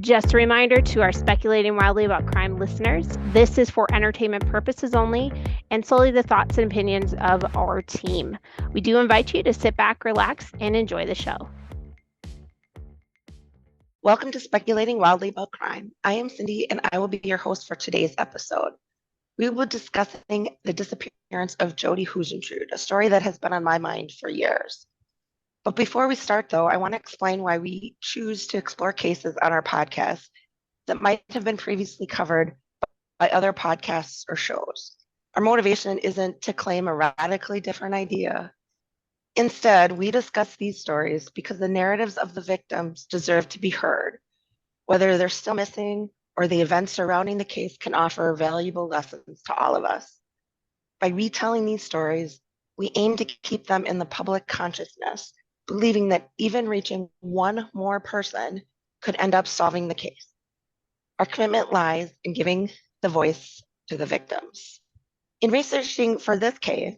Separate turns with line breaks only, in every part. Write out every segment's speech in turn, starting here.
Just a reminder to our Speculating Wildly About Crime listeners, this is for entertainment purposes only and solely the thoughts and opinions of our team. We do invite you to sit back, relax, and enjoy the show.
Welcome to Speculating Wildly About Crime. I am Cyndie, and I will be your host for today's episode. We will be discussing the disappearance of Jodi Huisentruit, a story that has been on my mind for years. But before we start, though, I want to explain why we choose to explore cases on our podcast that might have been previously covered by other podcasts or shows. Our motivation isn't to claim a radically different idea. Instead, we discuss these stories because the narratives of the victims deserve to be heard, whether they're still missing or the events surrounding the case can offer valuable lessons to all of us. By retelling these stories, we aim to keep them in the public consciousness, believing that even reaching one more person could end up solving the case. Our commitment lies in giving the voice to the victims. In researching for this case,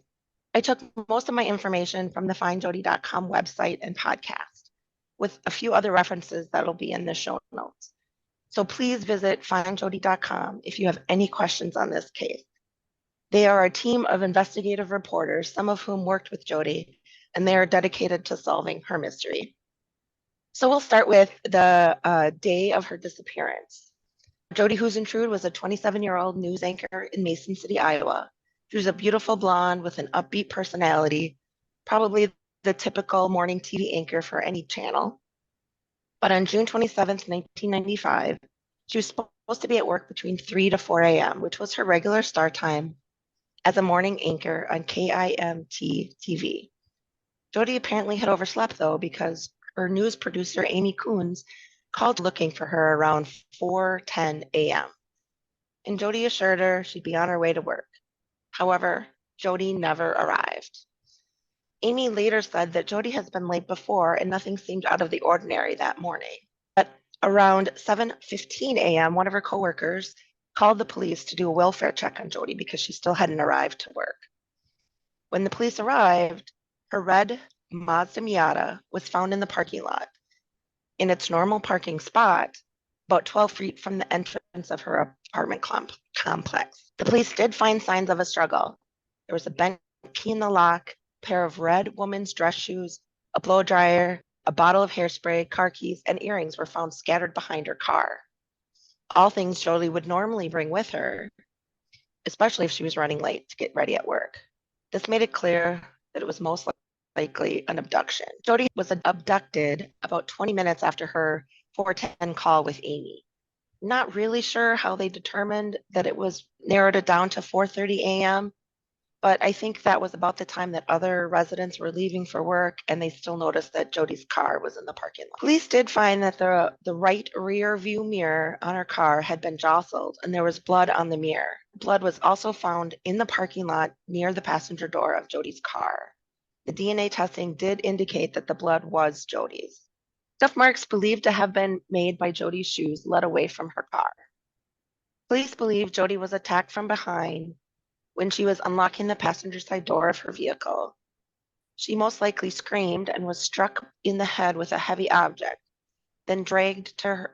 I took most of my information from the findjodi.com website and podcast, with a few other references that'll be in the show notes. So please visit findjodi.com if you have any questions on this case. They are a team of investigative reporters, some of whom worked with Jodi, and they are dedicated to solving her mystery. So we'll start with the day of her disappearance. Jodi Huisentruit was a 27-year-old news anchor in Mason City, Iowa. She was a beautiful blonde with an upbeat personality, probably the typical morning TV anchor for any channel. But on June 27th, 1995, she was supposed to be at work between 3 to 4 a.m., which was her regular start time as a morning anchor on KIMT TV. Jodi apparently had overslept, though, because her news producer, Amy Coons, called looking for her around 4:10 a.m. And Jodi assured her she'd be on her way to work. However, Jodi never arrived. Amy later said that Jodi has been late before and nothing seemed out of the ordinary that morning. But around 7:15 a.m., one of her coworkers called the police to do a welfare check on Jodi because she still hadn't arrived to work. When the police arrived, her red Mazda Miata was found in the parking lot, in its normal parking spot, about 12 feet from the entrance of her apartment complex. The police did find signs of a struggle. There was a bent key in the lock, a pair of red woman's dress shoes, a blow dryer, a bottle of hairspray, car keys, and earrings were found scattered behind her car. All things Jodi would normally bring with her, especially if she was running late to get ready at work. This made it clear that it was most likely an abduction. Jodi was abducted about 20 minutes after her 4:10 call with Amy. Not really sure how they determined that it was narrowed it down to 4:30 a.m., but I think that was about the time that other residents were leaving for work, and they still noticed that Jodi's car was in the parking lot. Police did find that the right rear view mirror on her car had been jostled, and there was blood on the mirror. Blood was also found in the parking lot near the passenger door of Jodi's car. The DNA testing did indicate that the blood was Jodi's. Scuff marks believed to have been made by Jodi's shoes led away from her car. Police believe Jodi was attacked from behind when she was unlocking the passenger side door of her vehicle. She most likely screamed and was struck in the head with a heavy object, then dragged to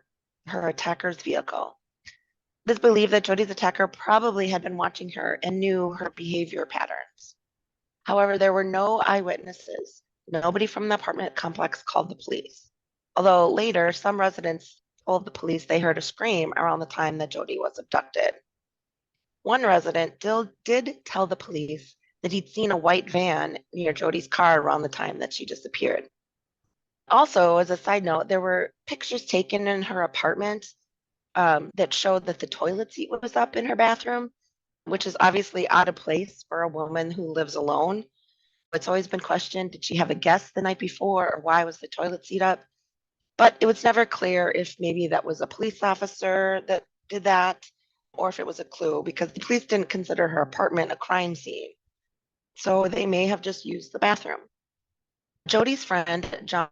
her attacker's vehicle. It is believed that Jodi's attacker probably had been watching her and knew her behavior patterns. However, there were no eyewitnesses. Nobody from the apartment complex called the police. Although later, some residents told the police they heard a scream around the time that Jodi was abducted. One resident did tell the police that he'd seen a white van near Jodi's car around the time that she disappeared. Also, as a side note, there were pictures taken in her apartment that showed that the toilet seat was up in her bathroom, which is obviously out of place for a woman who lives alone. It's always been questioned, did she have a guest the night before, or why was the toilet seat up? But it was never clear if maybe that was a police officer that did that, or if it was a clue, because the police didn't consider her apartment a crime scene. So they may have just used the bathroom. Jodi's friend, John,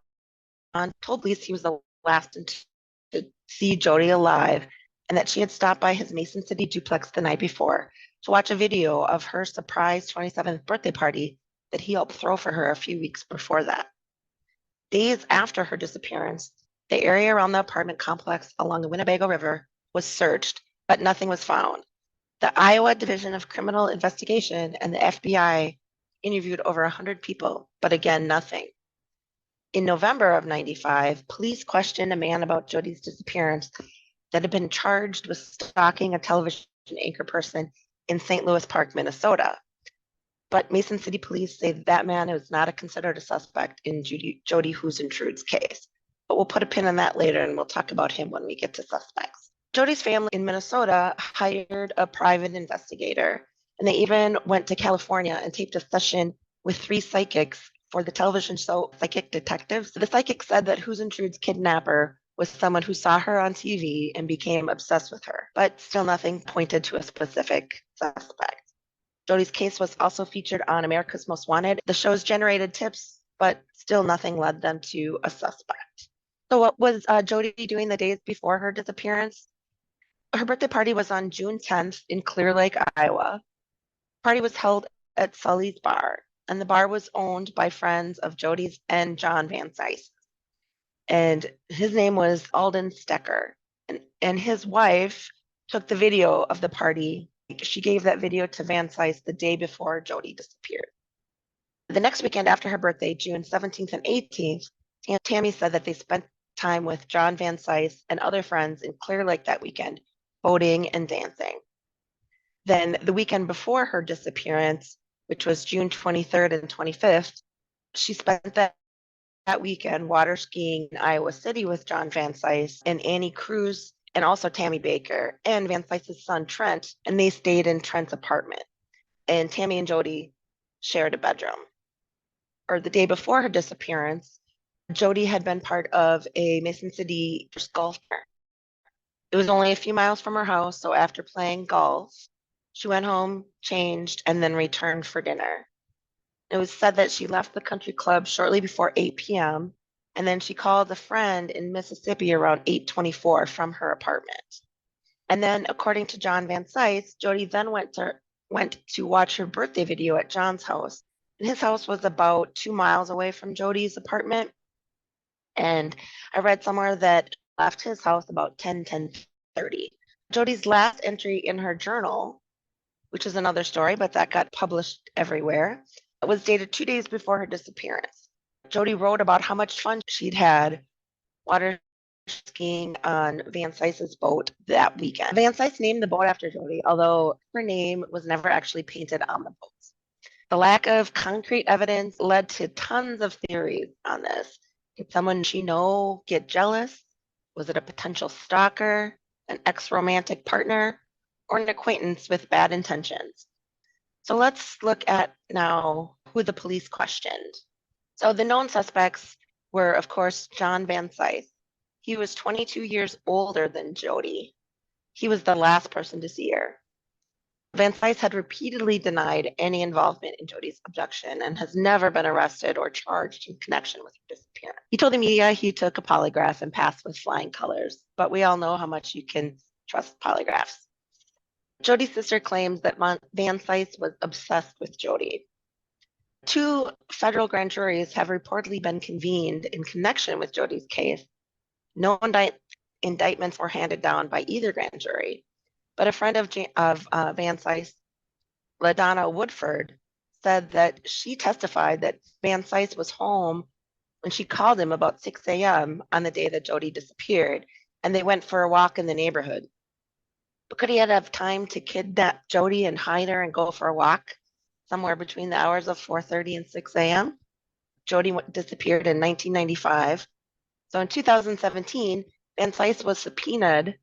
told police he was the last to see Jodi alive, and that she had stopped by his Mason City duplex the night before to watch a video of her surprise 27th birthday party that he helped throw for her a few weeks before that. Days after her disappearance, The area around the apartment complex along the Winnebago River was searched, but nothing was found. The Iowa Division of Criminal Investigation and the FBI interviewed over 100 people, but again, nothing. In November of 95, police questioned a man about Jodi's disappearance that had been charged with stalking a television anchor person in St. Louis Park, Minnesota. But Mason City police say that man is not considered a suspect in Jodi Huisentruit's case. But we'll put a pin on that later, and we'll talk about him when we get to suspects. Jodi's family in Minnesota hired a private investigator, and they even went to California and taped a session with 3 psychics for the television show Psychic Detectives. The psychic said that Huisentruit's kidnapper was someone who saw her on TV and became obsessed with her, but still nothing pointed to a specific suspect. Jodi's case was also featured on America's Most Wanted. The shows generated tips, but still nothing led them to a suspect. So what was Jodi doing the days before her disappearance? Her birthday party was on June 10th in Clear Lake, Iowa. The party was held at Sully's Bar, and the bar was owned by friends of Jodi's and John Van Cise. And his name was Alden Stecker. And his wife took the video of the party. She gave that video to Van Cise the day before Jodi disappeared. The next weekend after her birthday, June 17th and 18th, Tammy said that they spent time with John Van Cise and other friends in Clear Lake that weekend, boating and dancing. Then the weekend before her disappearance, which was June 23rd and 25th, she spent that weekend water skiing in Iowa City with John Van Cise and Annie Cruz and also Tammy Baker and Van Cise's son Trent, and they stayed in Trent's apartment. And Tammy and Jodi shared a bedroom. Or the day before her disappearance, Jodi had been part of a Mason City golf tournament. It was only a few miles from her house, so after playing golf, she went home, changed, and then returned for dinner. It was said that she left the country club shortly before 8 p.m., and then she called a friend in Mississippi around 8:24 from her apartment. And then, according to John Van Cise, Jodi then went to watch her birthday video at John's house. And his house was about 2 miles away from Jodi's apartment. And I read somewhere that left his house about 10:30. Jodi's last entry in her journal, which is another story, but that got published everywhere, it was dated 2 days before her disappearance. Jodi wrote about how much fun she'd had water skiing on Van Cise's boat that weekend. Van Cise named the boat after Jodi, although her name was never actually painted on the boat. The lack of concrete evidence led to tons of theories on this. Did someone she know get jealous? Was it a potential stalker, an ex-romantic partner, or an acquaintance with bad intentions? So let's look at now who the police questioned. So the known suspects were, of course, John Van Cise. He was 22 years older than Jodi. He was the last person to see her. Van Cise had repeatedly denied any involvement in Jodi's abduction and has never been arrested or charged in connection with her disappearance. He told the media he took a polygraph and passed with flying colors, but we all know how much you can trust polygraphs. Jodi's sister claims that Van Cise was obsessed with Jodi. 2 federal grand juries have reportedly been convened in connection with Jodi's case. No indictments were handed down by either grand jury, but a friend of Van Cise, LaDonna Woodford, said that she testified that Van Cise was home when she called him about 6 a.m. on the day that Jodi disappeared, and they went for a walk in the neighborhood. But could he have time to kidnap Jodi and hide her and go for a walk somewhere between the hours of 4:30 and 6 a.m.? Jodi disappeared in 1995. So in 2017, Van Cise was subpoenaed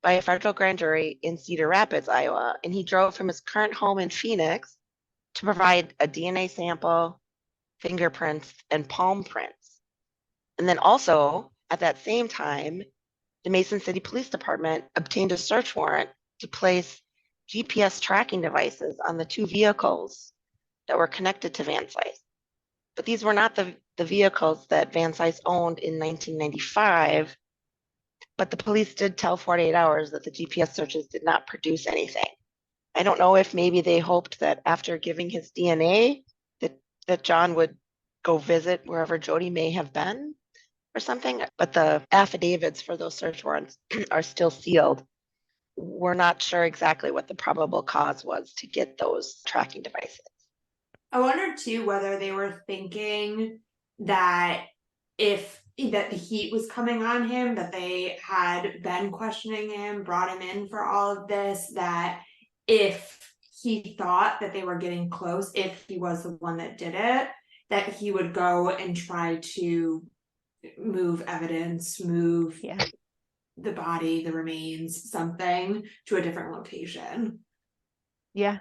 by a federal grand jury in Cedar Rapids, Iowa, and he drove from his current home in Phoenix to provide a DNA sample, fingerprints, and palm prints. And then also, at that same time, the Mason City Police Department obtained a search warrant to place GPS tracking devices on the 2 vehicles that were connected to Van Cise. But these were not the vehicles that Van Cise owned in 1995, but the police did tell 48 Hours that the GPS searches did not produce anything. I don't know if maybe they hoped that after giving his DNA that John would go visit wherever Jodi may have been, or something, but the affidavits for those search warrants are still sealed. We're not sure exactly what the probable cause was to get those tracking devices.
I wonder too whether they were thinking that that the heat was coming on him, that they had been questioning him, brought him in for all of this, that if he thought that they were getting close, if he was the one that did it, that he would go and try to move evidence, move the body, the remains, something to a different location.
Yeah.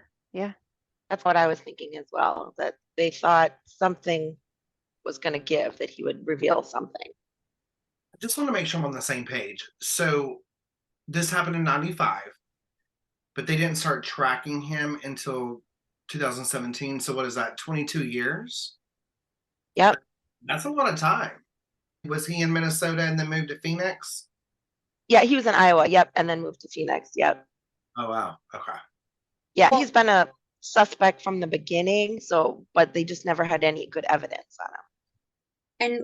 That's what I was thinking as well, that they thought something was going to give, that he would reveal something.
I just want to make sure I'm on the same page. So this happened in 95, but they didn't start tracking him until 2017. So what is that, 22 years?
Yep.
That's a lot of time. Was he in Minnesota and then moved to Phoenix?
Yeah, he was in Iowa. Yep. And then moved to Phoenix. Yep.
Oh, wow. Okay.
Yeah, he's been a suspect from the beginning. But they just never had any good evidence on him.
And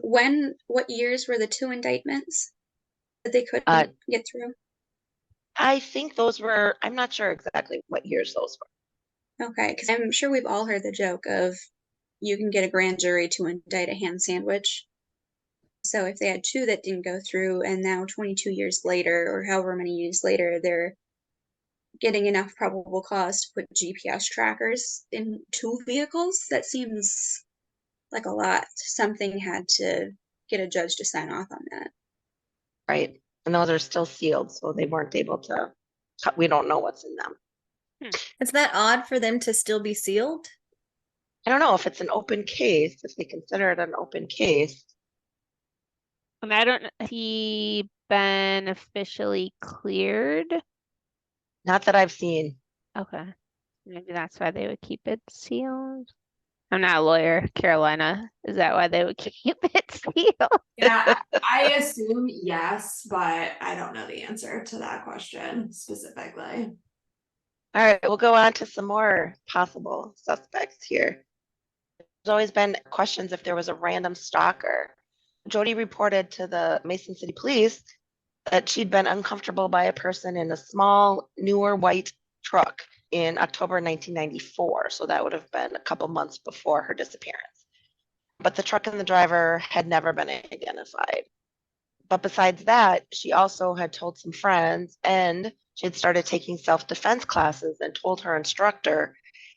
what years were the 2 indictments that they couldn't get through?
I think I'm not sure exactly what years those were.
Okay, because I'm sure we've all heard the joke of you can get a grand jury to indict a ham sandwich. So if they had 2 that didn't go through, and now 22 years later, or however many years later, they're getting enough probable cause to put GPS trackers in 2 vehicles, that seems like a lot. Something had to get a judge to sign off on that.
Right. And those are still sealed, so they weren't able to, we don't know what's in them.
Is that odd for them to still be sealed?
I don't know if it's an open case, if they consider it an open case.
And I don't know, has he been officially cleared?
Not that I've seen.
Okay. Maybe that's why they would keep it sealed. I'm not a lawyer, Carolina. Is that why they would keep it sealed?
Yeah, I assume yes, but I don't know the answer to that question specifically.
All right, we'll go on to some more possible suspects here. There's always been questions if there was a random stalker. Jodi reported to the Mason City Police that she'd been uncomfortable by a person in a small, newer white truck in October 1994. So that would have been a couple months before her disappearance. But the truck and the driver had never been identified. But besides that, she also had told some friends, and she had started taking self-defense classes, and told her instructor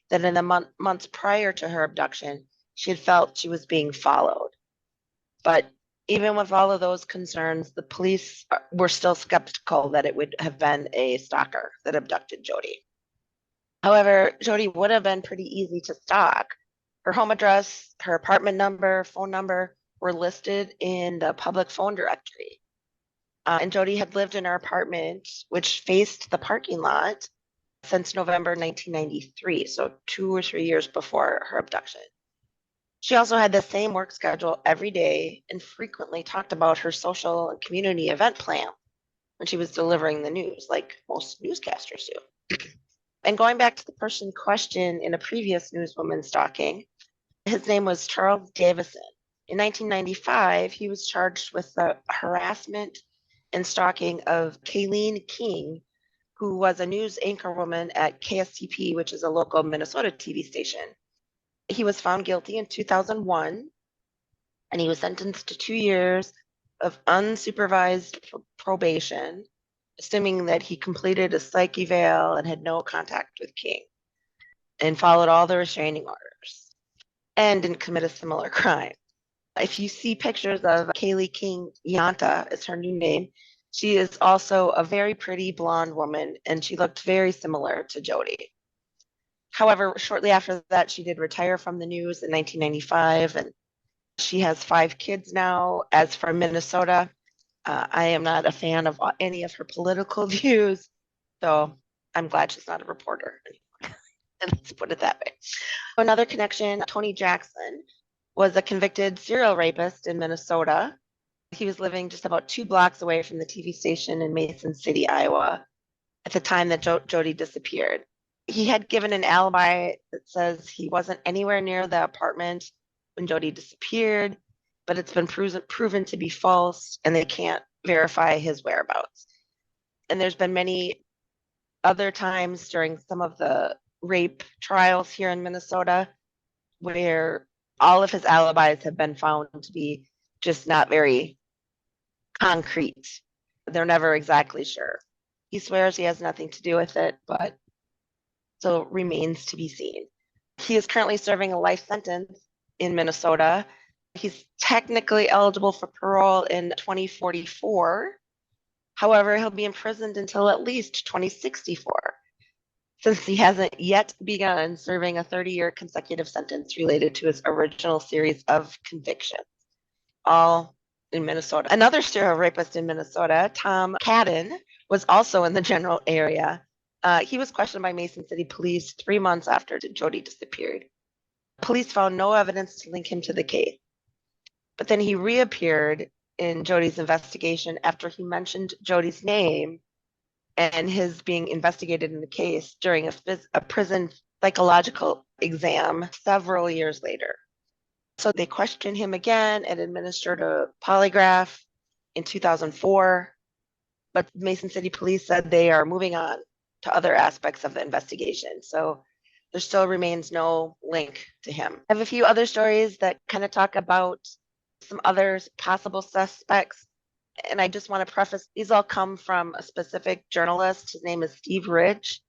that in the months prior to her abduction, she had felt she was being followed. But even with all of those concerns, the police were still skeptical that it would have been a stalker that abducted Jodi. However, Jodi would have been pretty easy to stalk. Her home address, her apartment number, phone number were listed in the public phone directory. And Jodi had lived in her apartment, which faced the parking lot, since November 1993, so 2 or 3 years before her abduction. She also had the same work schedule every day and frequently talked about her social and community event plan when she was delivering the news, like most newscasters do. And going back to the person questioned in a previous newswoman stalking, his name was Charles Davison. In 1995, he was charged with the harassment and stalking of Kayleen King, who was a news anchorwoman at KSTP, which is a local Minnesota TV station. He was found guilty in 2001, and he was sentenced to 2 years of unsupervised probation, assuming that he completed a psych eval and had no contact with King, and followed all the restraining orders, and didn't commit a similar crime. If you see pictures of Kaylee King, Yanta is her new name, she is also a very pretty blonde woman, and she looked very similar to Jodi. However, shortly after that, she did retire from the news in 1995, and she has 5 kids now. As for Minnesota, I am not a fan of any of her political views, so I'm glad she's not a reporter anymore. Let's put it that way. Another connection, Tony Jackson was a convicted serial rapist in Minnesota. He was living just about 2 blocks away from the TV station in Mason City, Iowa, at the time that Jodi disappeared. He had given an alibi that says he wasn't anywhere near the apartment when Jodi disappeared. but it's been proven to be false, and they can't verify his whereabouts. And there's been many other times during some of the rape trials here in Minnesota where all of his alibis have been found to be just not very concrete. They're never exactly sure. He swears he has nothing to do with it, but so remains to be seen. He is currently serving a life sentence in Minnesota. He's technically eligible for parole in 2044. However, he'll be imprisoned until at least 2064, since he hasn't yet begun serving a 30-year consecutive sentence related to his original series of convictions, all in Minnesota. Another serial rapist in Minnesota, Tom Cadden, was also in the general area. He was questioned by Mason City Police 3 months after Jodi disappeared. Police found no evidence to link him to the case. But then he reappeared in Jodi's investigation after he mentioned Jodi's name and his being investigated in the case during a prison psychological exam several years later. So they questioned him again and administered a polygraph in 2004. But Mason City Police said they are moving on to other aspects of the investigation. So there still remains no link to him. I have a few other stories that kind of talk about some other possible suspects. And I just want to preface, these all come from a specific journalist. His name is Steve Ridge.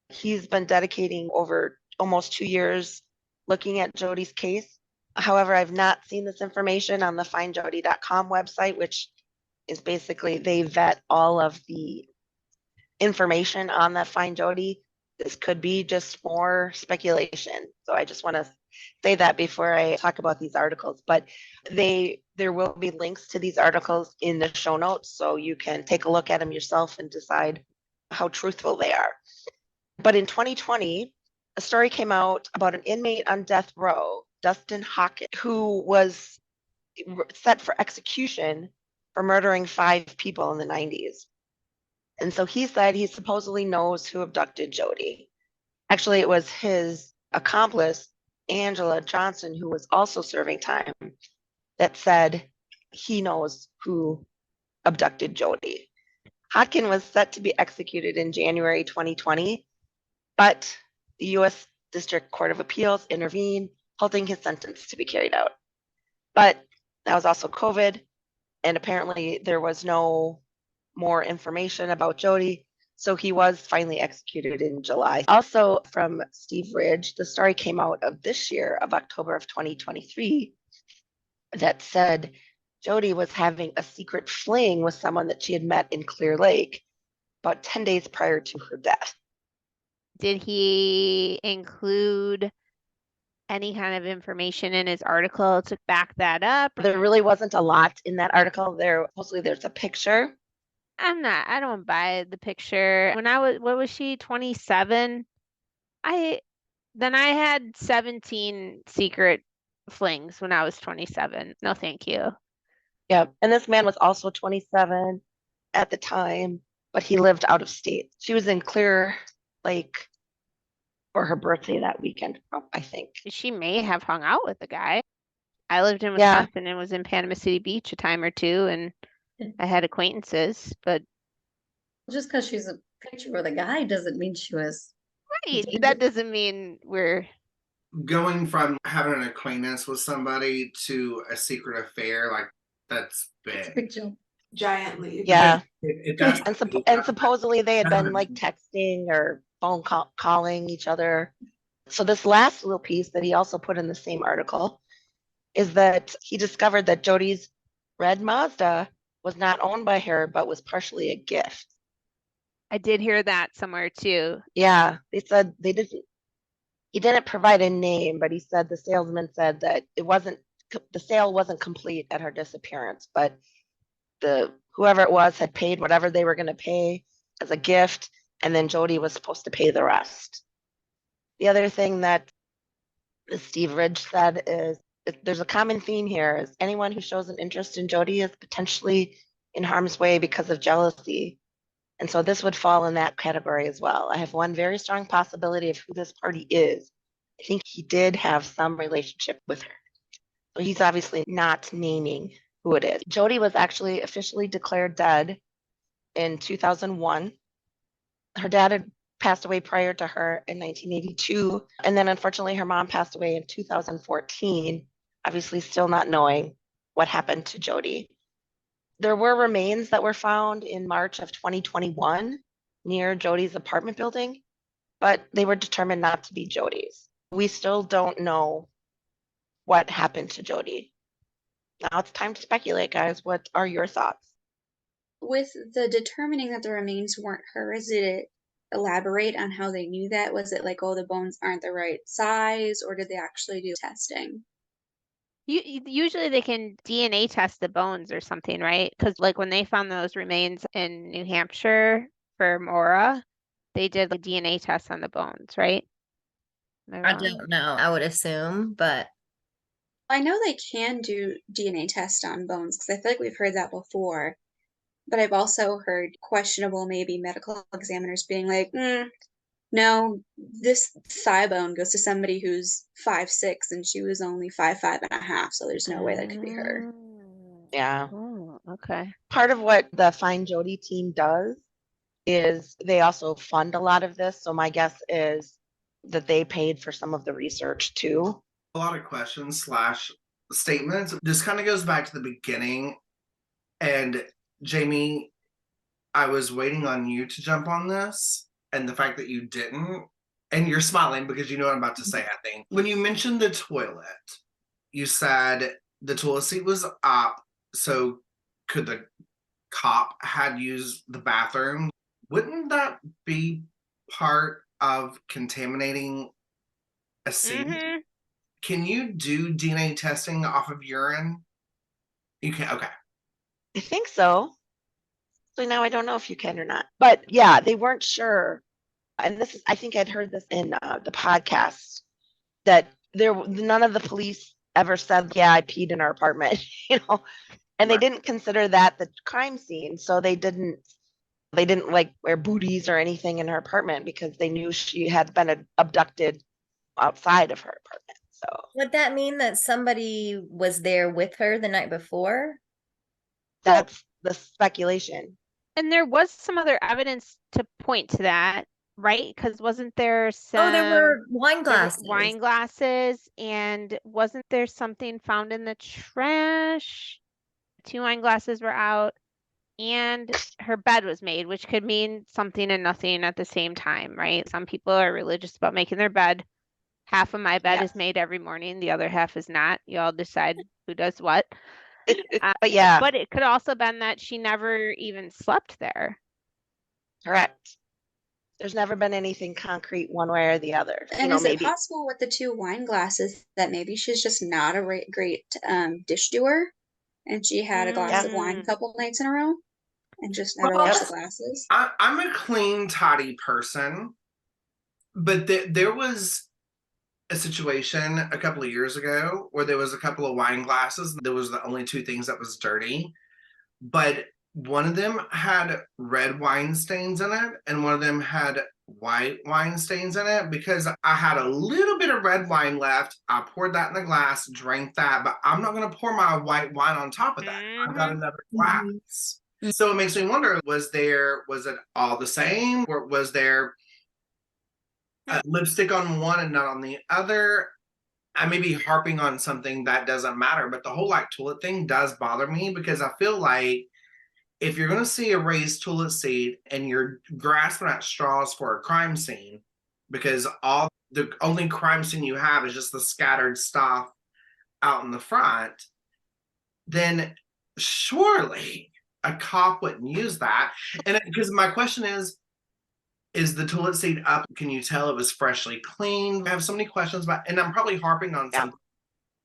He's been dedicating over almost 2 years looking at Jodi's case. However, I've not seen this information on the findjodi.com website, which is basically, they vet all of the information on that Find Jodi. This could be just more speculation. So I just want to say that before I talk about these articles, but there will be links to these articles in the show notes, so you can take a look at them yourself and decide how truthful they are. But in 2020, a story came out about an inmate on death row, Dustin Hawkins, who was set for execution for murdering 5 people in the 90s. And so he said he supposedly knows who abducted Jodi. Actually, it was his accomplice, Angela Johnson, who was also serving time, that said he knows who abducted Jodi. Hodkin was set to be executed in January 2020, but the U.S. District Court of Appeals intervened, halting his sentence to be carried out. But that was also COVID, and apparently there was no more information about Jodi, so he was finally executed in July. Also from Steve Ridge, the story came out of this year, of October of 2023, that said Jodi was having a secret fling with someone that she had met in Clear Lake about 10 days prior to her death.
Did he include any kind of information in his article to back that up?
There really wasn't a lot in that article. Mostly there's a picture.
I don't buy the picture. When what was she, 27? I had 17 secret flings when I was 27. No, thank you.
Yeah, and this man was also 27 at the time, but he lived out of state. She was in Clear Lake for her birthday that weekend, I think.
She may have hung out with the guy. I lived in
Yeah.
Wisconsin and was in Panama City Beach a time or two, and I had acquaintances, but
Just because she's a picture with a guy doesn't mean she was.
right, that doesn't mean we're
Going from having an acquaintance with somebody to a secret affair, like, that's
It's a
big.
big jump.
Giant leap.
Yeah,
If that's
and supposedly they had been like texting or phone calling each other. So this last little piece that he also put in the same article is that he discovered that Jodi's red Mazda was not owned by her, but was partially a gift.
I did hear that somewhere too.
Yeah, they said he didn't provide a name, but he said the salesman said that the sale wasn't complete at her disappearance, but whoever it was had paid whatever they were going to pay as a gift, and then Jodi was supposed to pay the rest. The other thing that Steve Ridge said is there's a common theme here, is anyone who shows an interest in Jodi is potentially in harm's way because of jealousy. And so this would fall in that category as well. I have one very strong possibility of who this party is. I think he did have some relationship with her. So he's obviously not naming who it is. Jodi was actually officially declared dead in 2001. Her dad had passed away prior to her in 1982. And then unfortunately, her mom passed away in 2014, obviously still not knowing what happened to Jodi. There were remains that were found in March of 2021 near Jodi's apartment building, but they were determined not to be Jodi's. We still don't know what happened to Jodi. Now it's time to speculate, guys. What are your thoughts?
With the determining that the remains weren't hers, did it elaborate on how they knew that? Was it like, oh, the bones aren't the right size, or did they actually do testing?
Usually they can DNA test the bones or something, right? Because like when they found those remains in New Hampshire for Maura, they did a DNA test on the bones, right? Am I
I
wrong?
don't know. I would assume, but
I know they can do DNA tests on bones because I feel like we've heard that before. But I've also heard questionable, maybe medical examiners being like, no, this thigh bone goes to somebody who's 5'6" and she was only 5'5.5", so there's no way that could be her.
Yeah.
Oh, okay.
Part of what the Find Jodi team does is they also fund a lot of this. So my guess is that they paid for some of the research too.
A lot of questions slash statements. This kind of goes back to the beginning. And Jamie, I was waiting on you to jump on this, and the fact that you didn't, and you're smiling because you know what I'm about to say, I think. When you mentioned the toilet, you said the toilet seat was up, so could the cop had used the bathroom? Wouldn't that be part of contaminating a seat?
Mm-hmm.
Can you do DNA testing off of urine? You can. Okay.
I think so. So now I don't know if you can or not. But yeah, they weren't sure. And this is, I think I'd heard this in the podcast that none of the police ever said, yeah, I peed in our apartment, and they
Right.
didn't consider that the crime scene. So they didn't like wear booties or anything in her apartment because they knew she had been abducted outside of her apartment. So
would that mean that somebody was there with her the night before?
that's the speculation.
And there was some other evidence to point to that, right? Because wasn't there
Oh, there were
some
wine glasses.
wine glasses, and wasn't there something found in the trash? 2 wine glasses were out, and her bed was made, which could mean something and nothing at the same time, right? Some people are religious about making their bed. Half of my bed
Yes.
is made every morning, the other half is not. You all decide who does what.
But yeah,
But it could also been that she never even slept there.
correct. There's never been anything concrete one way or the other.
And is it
Maybe.
possible with the 2 wine glasses that maybe she's just not a great dish doer, and she had a glass of wine a couple nights in a row and just never
Well,
washed the glasses?
I'm a clean, tidy person, but there was a situation a couple of years ago where there was a couple of wine glasses. There was the only 2 things that was dirty, but one of them had red wine stains in it, and one of them had white wine stains in it. Because I had a little bit of red wine left, I poured that in the glass, drank that, but I'm not going to pour my white wine on top of that. I've got another glass. So it makes me wonder, was it all the same? Or was there lipstick on one and not on the other? I may be harping on something that doesn't matter, but the whole like toilet thing does bother me, because I feel like if you're going to see a raised toilet seat and you're grasping at straws for a crime scene, because the only crime scene you have is just the scattered stuff out in the front, then surely a cop wouldn't use that. And because my question is the toilet seat up? Can you tell it was freshly cleaned? I have so many questions about, and I'm probably harping on something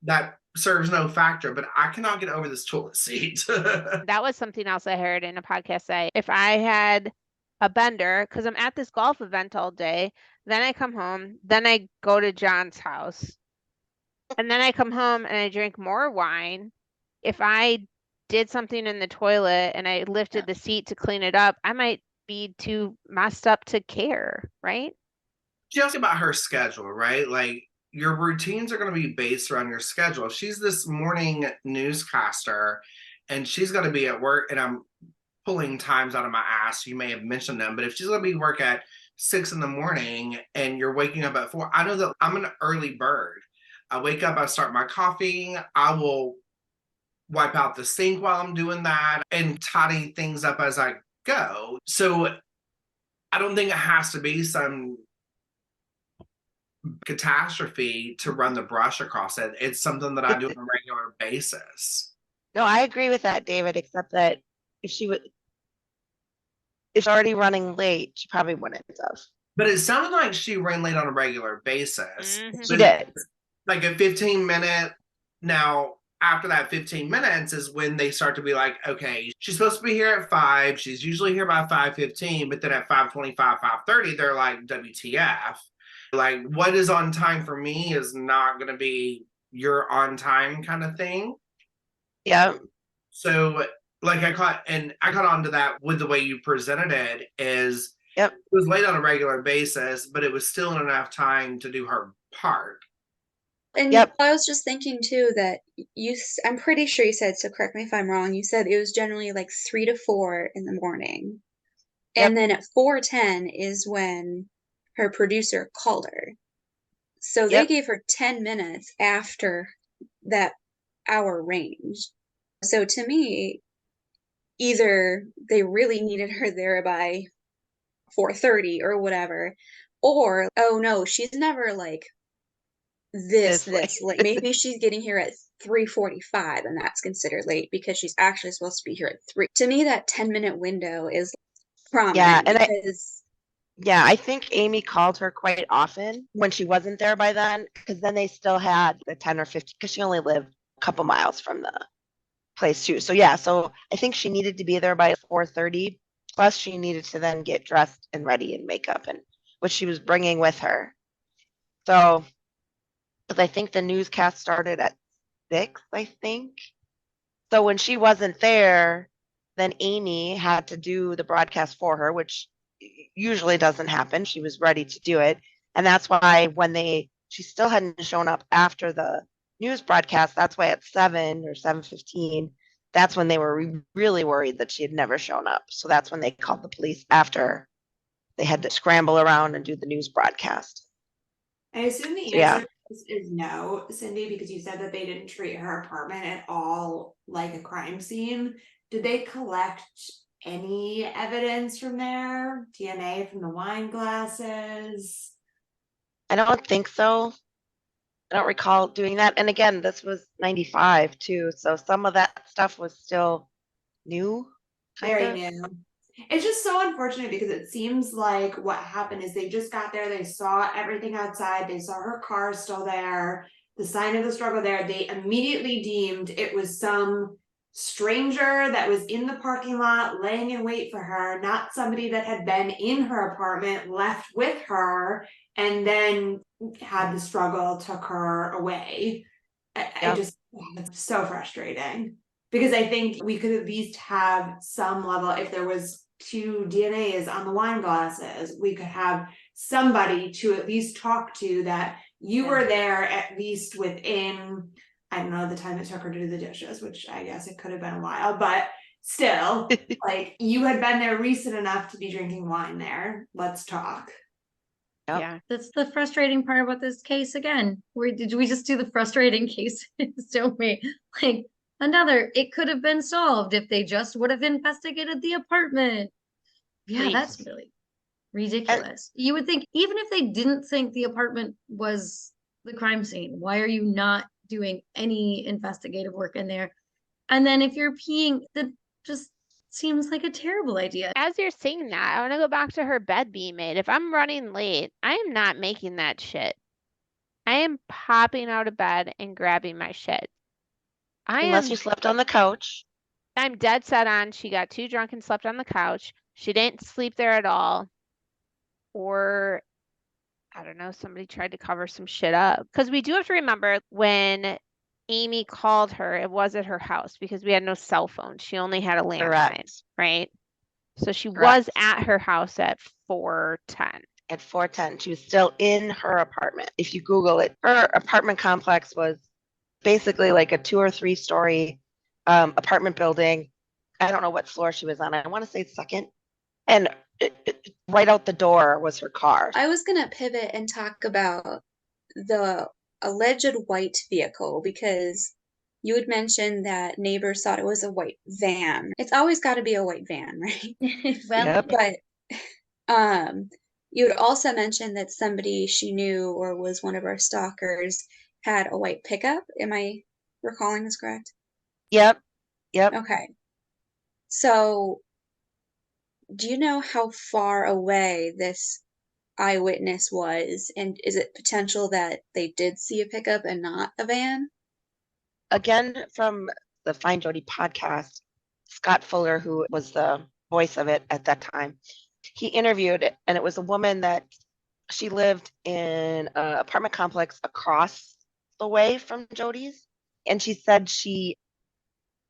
that serves no factor, but I cannot get over this toilet seat.
That was something else I heard in a podcast say, if I had a bender, because I'm at this golf event all day, then I come home, then I go to John's house, and then I come home and I drink more wine. If I did something in the toilet and I lifted the seat to clean it up, I might be too messed up to care, right?
Just about her schedule, right? Like your routines are going to be based around your schedule. If she's this morning newscaster and she's going to be at work, and I'm pulling times out of my ass, you may have mentioned them, but if she's going to be work at 6 in the morning and you're waking up at 4, I know that I'm an early bird. I wake up, I start my coffee, I will wipe out the sink while I'm doing that and tidy things up as I go. So I don't think it has to be some catastrophe to run the brush across it. It's something that I do on a regular basis.
No, I agree with that, David, except that if she's already running late, she probably wouldn't have.
But it sounded like she ran late on a regular basis.
She did.
Like a 15-minute. Now, after that 15 minutes is when they start to be like, okay, she's supposed to be here at 5. She's usually here by 5:15, but then at 5:25, 5:30, they're like, WTF. Like, what is on time for me is not going to be your on time kind of thing.
Yeah.
So, like, I caught on to that with the way you presented it is,
yep,
it was late on a regular basis, but it was still enough time to do her part.
And
yep,
I was just thinking too that I'm pretty sure you said, so correct me if I'm wrong, you said it was generally like 3 to 4 in the morning. And then at 4:10 is when her producer called her. So they gave her 10 minutes after that hour range. So to me, either they really needed her there by 4:30 or whatever, or, oh no, she's never like this late. Maybe she's getting here at 3:45 and that's considered late because she's actually supposed to be here at 3. To me, that 10-minute window is prominent.
Yeah, and
because
I think Amy called her quite often when she wasn't there by then, because then they still had the 10 or 15, because she only lived a couple miles from the place too. So yeah, so I think she needed to be there by 4:30. Plus, she needed to then get dressed and ready and makeup, and what she was bringing with her. So, because I think the newscast started at 6, I think. So when she wasn't there, then Amy had to do the broadcast for her, which usually doesn't happen. She was ready to do it. And that's why when she still hadn't shown up after the news broadcast, that's why at 7 or 7:15, that's when they were really worried that she had never shown up. So that's when they called the police after they had to scramble around and do the news broadcast.
I assume the answer is no, Cyndie, because you said that they didn't treat her apartment at all like a crime scene. Did they collect any evidence from there? DNA from the wine glasses?
I don't think so. I don't recall doing that. And again, this was 95 too. So some of that stuff was still new.
Very new. It's just so unfortunate because it seems like what happened is they just got there, they saw everything outside, they saw her car still there, the sign of the struggle there. They immediately deemed it was some stranger that was in the parking lot laying in wait for her, not somebody that had been in her apartment, left with her, and then had the struggle, took her away. I just, it's so frustrating. Because I think we could at least have some level, if there was 2 DNAs on the wine glasses, we could have somebody to at least talk to that you were there at least within, I don't know, the time it took her to do the dishes, which I guess it could have been a while, but still, like, you had been there recent enough to be drinking wine there. Let's talk.
Yeah.
That's the frustrating part about this case again. Did we just do the frustrating cases, don't we? Like, it could have been solved if they just would have investigated the apartment. Yeah, that's really ridiculous. You would think, even if they didn't think the apartment was the crime scene, why are you not doing any investigative work in there? And then if you're peeing, that just seems like a terrible idea.
As you're saying that, I want to go back to her bed being made. If I'm running late, I am not making that shit. I am popping out of bed and grabbing my shit.
Unless you slept on the couch.
I'm dead set on she got too drunk and slept on the couch. She didn't sleep there at all. Or, I don't know, somebody tried to cover some shit up. Because we do have to remember when Amy called her, it was at her house because we had no cell phone. She only had a landline, right? So she was at her house at 4:10.
at 410. She was still in her apartment. If you Google it, her apartment complex was basically like a 2 or 3 story apartment building. I don't know what floor she was on. I want to say second. And right out the door was her car.
I was going to pivot and talk about the alleged white vehicle because you had mentioned that neighbors thought it was a white van. It's always got to be a white van, right?
Well,
Yep.
But you had also mentioned that somebody she knew or was one of our stalkers had a white pickup. Am I recalling this correct?
Yep.
Okay. So, do you know how far away this eyewitness was? And is it potential that they did see a pickup and not a van?
Again, from the Find Jodi podcast, Scott Fuller, who was the voice of it at that time, he interviewed it, and it was a woman that she lived in an apartment complex across the way from Jodi's. And she said she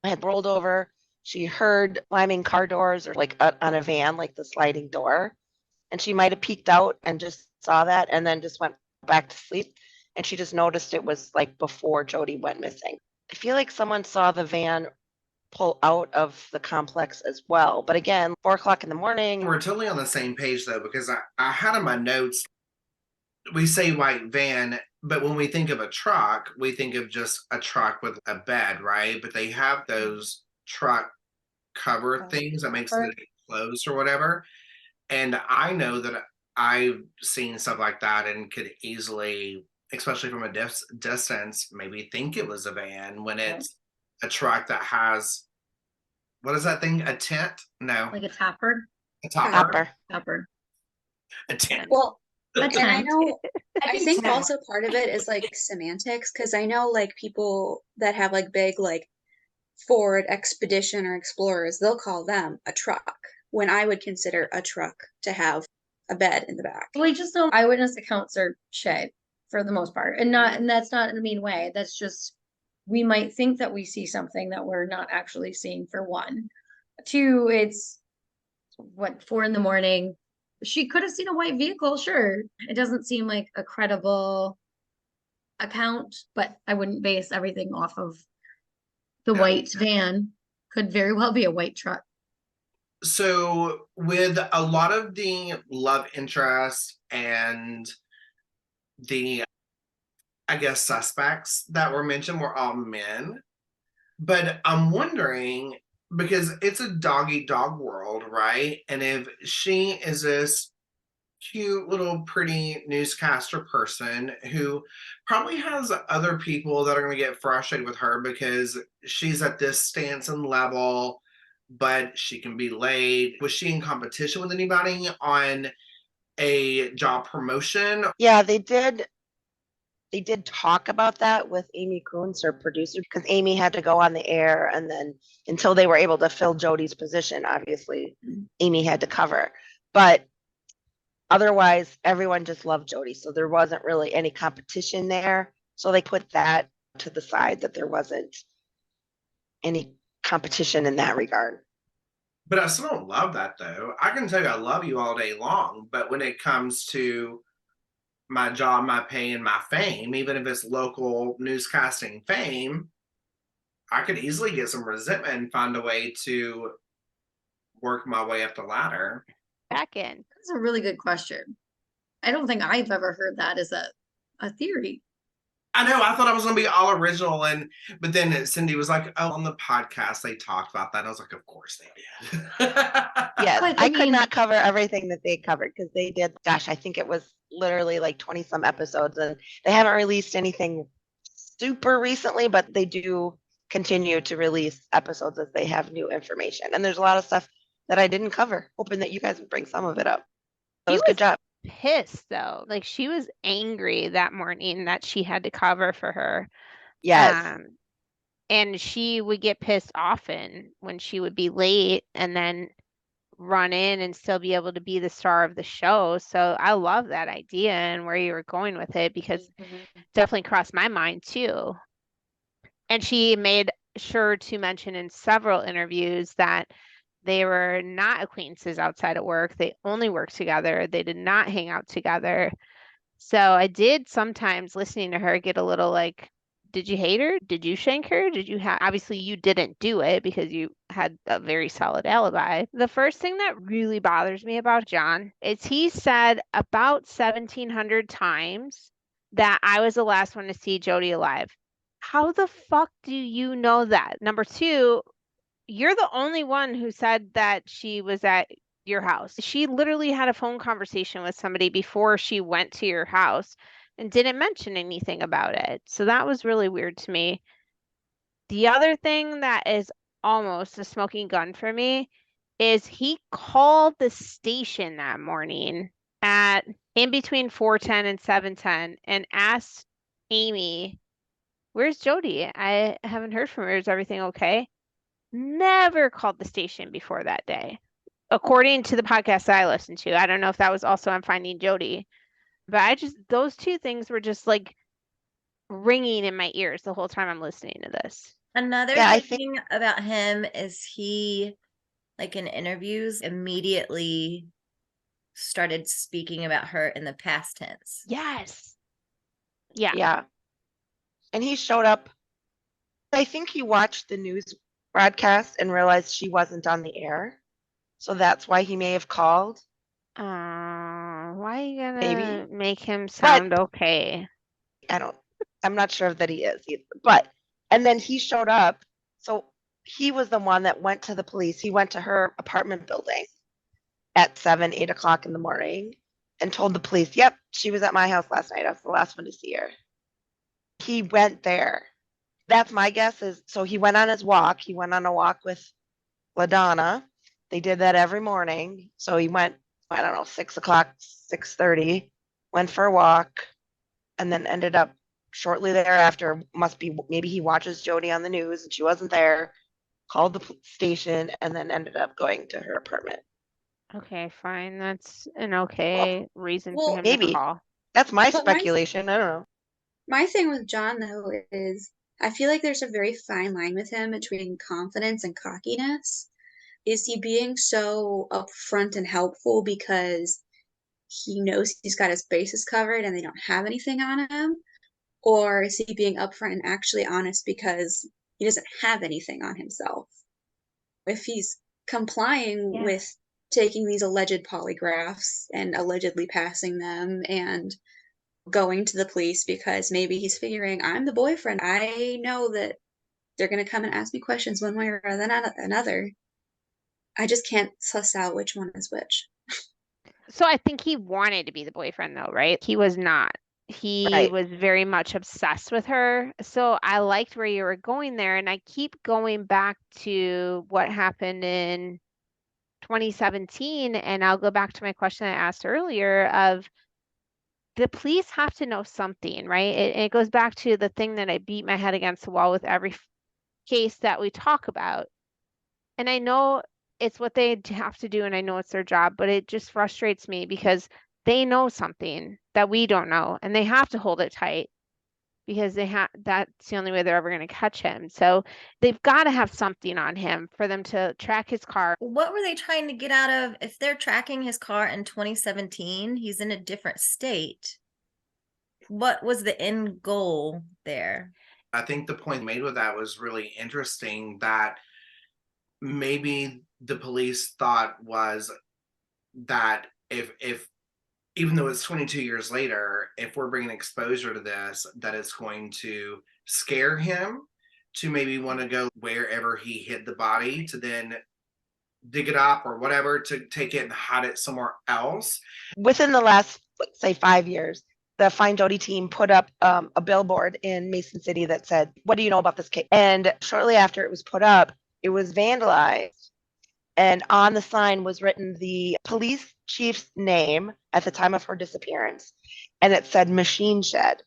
had rolled over. She heard slamming car doors or like on a van, like the sliding door. And she might have peeked out and just saw that and then just went back to sleep. And she just noticed it was like before Jodi went missing. I feel like someone saw the van pull out of the complex as well. But again, 4:00 in the morning.
We're totally on the same page though, because I had in my notes, we say white van, but when we think of a truck, we think of just a truck with a bed, right? But they have those truck cover things that makes it closed or whatever. And I know that I've seen stuff like that and could easily, especially from a distance, maybe think it was a van when it's a truck that has, what is that thing? A tent? No.
Like a topper?
A topper.
Topper.
A tent.
Well,
A
and I
tent.
know, I think
tent.
also part of it is like semantics, because I know like people that have like big like Ford Expedition or Explorers, they'll call them a truck when I would consider a truck to have a bed in the back.
Well, I just know eyewitness accounts are shit for the most part, and that's not in a mean way. That's just we might think that we see something that we're not actually seeing. For one, two, it's what 4 a.m. She could have seen a white vehicle, sure. It doesn't seem like a credible account, but I wouldn't base everything off of the white van. Could very well be a white truck.
So with a lot of the love interest and the, I guess, suspects that were mentioned were all men. But I'm wondering, because it's a dog-eat-dog world, right? And if she is this cute little pretty newscaster person who probably has other people that are going to get frustrated with her because she's at this stance and level, but she can be late. Was she in competition with anybody on a job promotion?
Yeah, they did talk about that with Amy Coons, her producer, because Amy had to go on the air, and then until they were able to fill Jodi's position, obviously Amy had to cover. But otherwise, everyone just loved Jodi, so there wasn't really any competition there. So they put that to the side, that there wasn't any competition in that regard.
But I still don't love that though. I can tell you I love you all day long, but when it comes to my job, my pay, and my fame, even if it's local newscasting fame, I could easily get some resentment and find a way to work my way up the ladder.
Back in.
That's a really good question. I don't think I've ever heard that as a theory.
I know, I thought I was going to be all original, but then Cyndie was like, oh, on the podcast they talked about that. And I was like, of course they did.
Yes,
But,
I could not cover everything that they covered because they did, gosh, I think it was literally like 20 some episodes, and they haven't released anything super recently, but they do continue to release episodes as they have new information. And there's a lot of stuff that I didn't cover, hoping that you guys would bring some of it up. That was a good job.
Pissed though, like she was angry that morning that she had to cover for her.
Yes.
And she would get pissed often when she would be late and then run in and still be able to be the star of the show. So I love that idea and where you were going with it, because it definitely crossed my mind too. And she made sure to mention in several interviews that They were not acquaintances outside of work. They only worked together. They did not hang out together. So I did sometimes listening to her get a little like, did you hate her? Did you shank her? Did you have, obviously you didn't do it because you had a very solid alibi. The first thing that really bothers me about John is he said about 1,700 times that I was the last one to see Jodi alive. How the fuck do you know that? Number two, you're the only one who said that she was at your house. She literally had a phone conversation with somebody before she went to your house and didn't mention anything about it. So that was really weird to me. The other thing that is almost a smoking gun for me is he called the station that morning at in between 4:10 and 7:10 and asked Amy, "Where's Jodi? I haven't heard from her. Is everything okay?" Never called the station before that day, according to the podcast I listened to. I don't know if that was also on Finding Jodi, but those two things were just like ringing in my ears the whole time I'm listening to this.
Another
Yeah, I
thing about him is he, like in interviews, immediately started speaking about her in the past tense.
Yes. Yeah.
Yeah. And he showed up. I think he watched the news broadcast and realized she wasn't on the air. So that's why he may have called.
Why are you gonna
Maybe.
make him sound okay?
I'm not sure that he is either. But, and then he showed up. So he was the one that went to the police. He went to her apartment building at 7, 8 o'clock in the morning and told the police, yep, she was at my house last night. I was the last one to see her. He went there. That's my guess is, so he went on his walk. He went on a walk with LaDonna. They did that every morning. So he went, I don't know, 6 o'clock, 6:30, went for a walk, and then ended up shortly thereafter, must be, maybe he watches Jodi on the news and she wasn't there, called the station, and then ended up going to her apartment.
Okay, fine. That's an okay reason for
well,
him
maybe.
to call.
That's my
But my-
speculation. I don't know.
My thing with John, though, is I feel like there's a very fine line with him between confidence and cockiness. Is he being so upfront and helpful because he knows he's got his bases covered and they don't have anything on him? Or is he being upfront and actually honest because he doesn't have anything on himself? If he's complying
Yeah.
with taking these alleged polygraphs and allegedly passing them and going to the police because maybe he's figuring, I'm the boyfriend. I know that they're going to come and ask me questions one way or another. I just can't suss out which one is which.
So I think he wanted to be the boyfriend though, right? He was not. He
Right.
was very much obsessed with her. So I liked where you were going there. And I keep going back to what happened in 2017. And I'll go back to my question I asked earlier of the police have to know something, right? It goes back to the thing that I beat my head against the wall with every case that we talk about. And I know it's what they have to do, and I know it's their job, but it just frustrates me because they know something that we don't know, and they have to hold it tight because that's the only way they're ever going to catch him. So they've got to have something on him for them to track his car.
What were they trying to get out of? If they're tracking his car in 2017, he's in a different state. What was the end goal there?
I think the point made with that was really interesting, that maybe the police thought was that if even though it's 22 years later, if we're bringing exposure to this, that it's going to scare him to maybe want to go wherever he hid the body to then dig it up or whatever, to take it and hide it somewhere else.
Within the last, let's say, 5 years, the Find Jodi team put up a billboard in Mason City that said, what do you know about this case? And shortly after it was put up, it was vandalized. And on the sign was written the police chief's name at the time of her disappearance. And it said Machine Shed.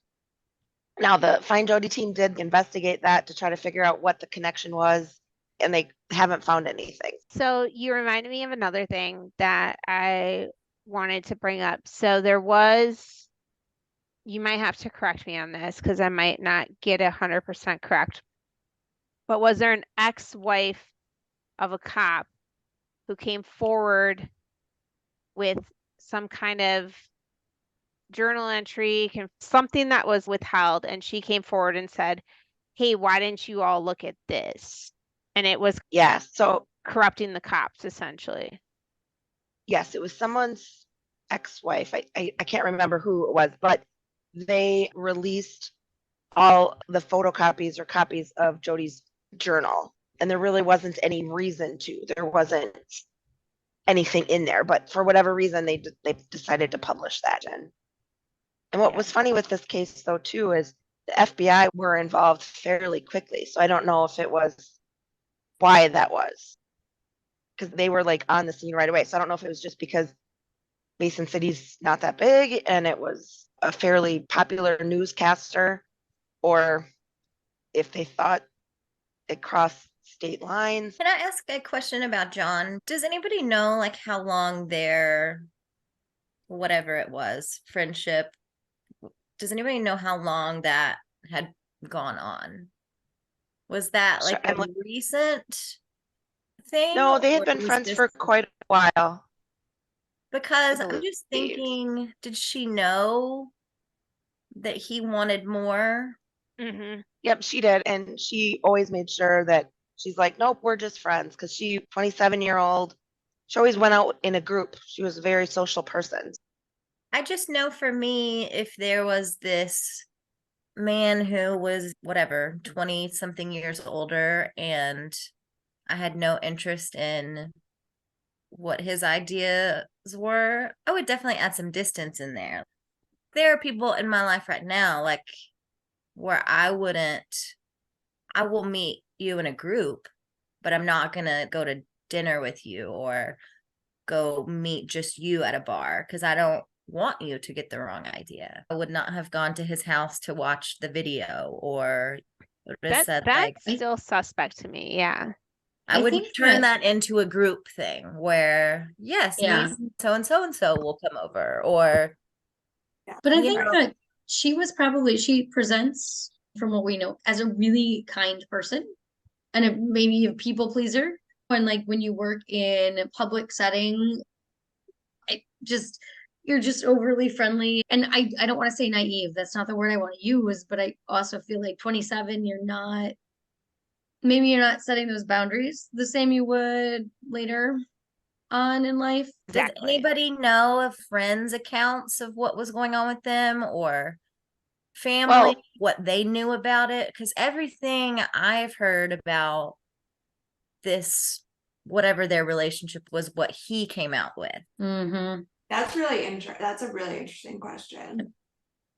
Now, the Find Jodi team did investigate that to try to figure out what the connection was, and they haven't found anything.
So you reminded me of another thing that I wanted to bring up. So there was, you might have to correct me on this because I might not get 100% correct, but was there an ex-wife of a cop who came forward with some kind of journal entry, something that was withheld, and she came forward and said, hey, why didn't you all look at this? And it was
so
corrupting the cops, essentially.
yes, it was someone's ex-wife. I can't remember who it was, but they released all the photocopies or copies of Jodi's journal, and there really wasn't any reason to. There wasn't anything in there, but for whatever reason, they decided to publish that. And what was funny with this case, though, too, is the FBI were involved fairly quickly. So I don't know if it was why that was, because they were like on the scene right away. So I don't know if it was just because Mason City's not that big and it was a fairly popular newscaster, or if they thought it crossed state lines.
Can I ask a question about John? Does anybody know like how long their whatever it was, friendship, does anybody know how long that had gone on? Was that like a recent thing?
No, they had been friends for quite a while.
Because I'm just thinking, did she know that he wanted more?
Mm-hmm.
Yep, she did. And she always made sure that she's like, nope, we're just friends. Because she, 27-year-old, she always went out in a group. She was a very social person.
I just know for me, if there was this man who was whatever, 20 something years older, and I had no interest in what his ideas were, I would definitely add some distance in there. There are people in my life right now, like, where I will meet you in a group, but I'm not going to go to dinner with you or go meet just you at a bar because I don't want you to get the wrong idea. I would not have gone to his house to watch the video or
that's
like,
still suspect to me. Yeah.
I would turn that into a group thing where, yes, me so and so will come over, or.
But I think that she presents, from what we know, as a really kind person and maybe a people pleaser. And like when you work in a public setting, you're just overly friendly. And I don't want to say naive. That's not the word I want to use, but I also feel like 27, maybe you're not setting those boundaries the same you would later on in life.
Exactly. Does anybody know of friends' accounts of what was going on with them or family, what they knew about it? Because everything I've heard about this, whatever their relationship was, what he came out with.
Mm-hmm.
That's a really interesting question,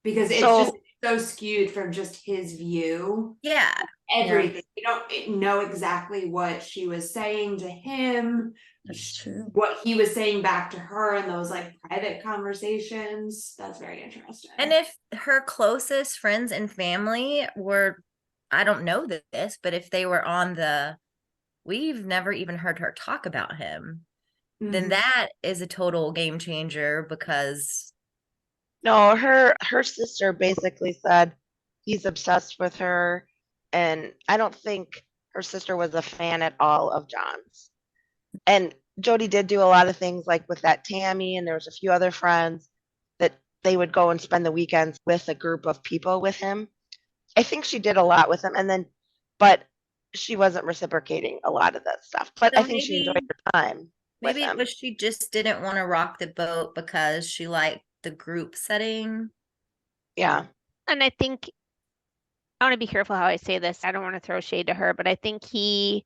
because it's just so skewed from just his view.
Yeah.
Everything. You don't know exactly what she was saying to him.
That's true.
What he was saying back to her in those like private conversations. That's very interesting.
And if her closest friends and family were, I don't know this, but if they were on we've never even heard her talk about him, then that is a total game changer. Because
no, her sister basically said he's obsessed with her, and I don't think her sister was a fan at all of John's. And Jodi did do a lot of things like with that Tammy, and there was a few other friends that they would go and spend the weekends with a group of people with him. I think she did a lot with him, but she wasn't reciprocating a lot of that stuff. But so I think she enjoyed her time.
Maybe it was she just didn't want to rock the boat because she liked the group setting.
Yeah.
And I think, I want to be careful how I say this. I don't want to throw shade to her, but I think he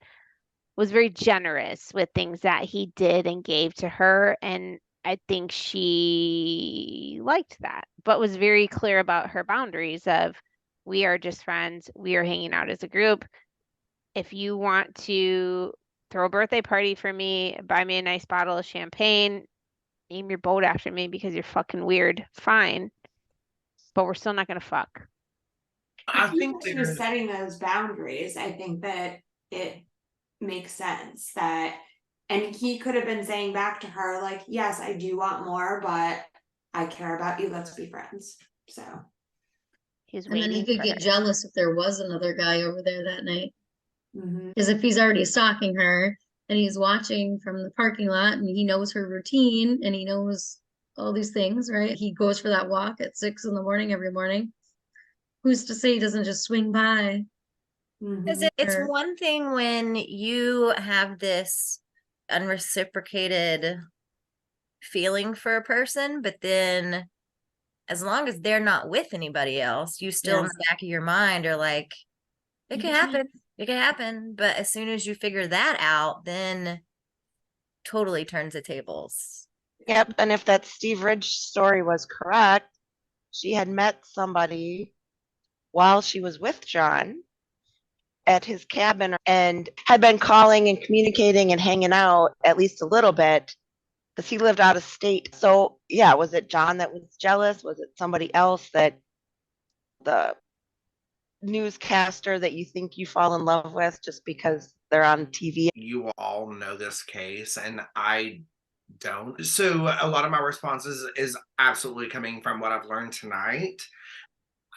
was very generous with things that he did and gave to her. And I think she liked that, but was very clear about her boundaries of, we are just friends. We are hanging out as a group. If you want to throw a birthday party for me, buy me a nice bottle of champagne, name your boat after me because you're fucking weird, fine. But we're still not going to fuck.
I think she was setting those boundaries. I think that it makes sense that, and he could have been saying back to her, like, yes, I do want more, but I care about you. Let's be friends. So.
And
then he could get jealous if there was another guy over there that night. Because if he's already stalking her and he's watching from the parking lot, and he knows her routine, and he knows all these things, right? He goes for that walk at 6 in the morning every morning. Who's to say he doesn't just swing by?
Because
Mhm.
it's
Or-
one thing when you have this unreciprocated feeling for a person, but then as long as they're not with anybody else, you still in
Yes.
the back of your mind are like, it could happen. It could happen. But as soon as you figure that out, then totally turns the tables.
Yep. And if that Steve Ridge story was correct, she had met somebody while she was with John at his cabin and had been calling and communicating and hanging out at least a little bit because he lived out of state. So, yeah, was it John that was jealous? Was it somebody else, that the newscaster that you think you fall in love with just because they're on TV?
You all know this case, and I don't. So a lot of my responses is absolutely coming from what I've learned tonight.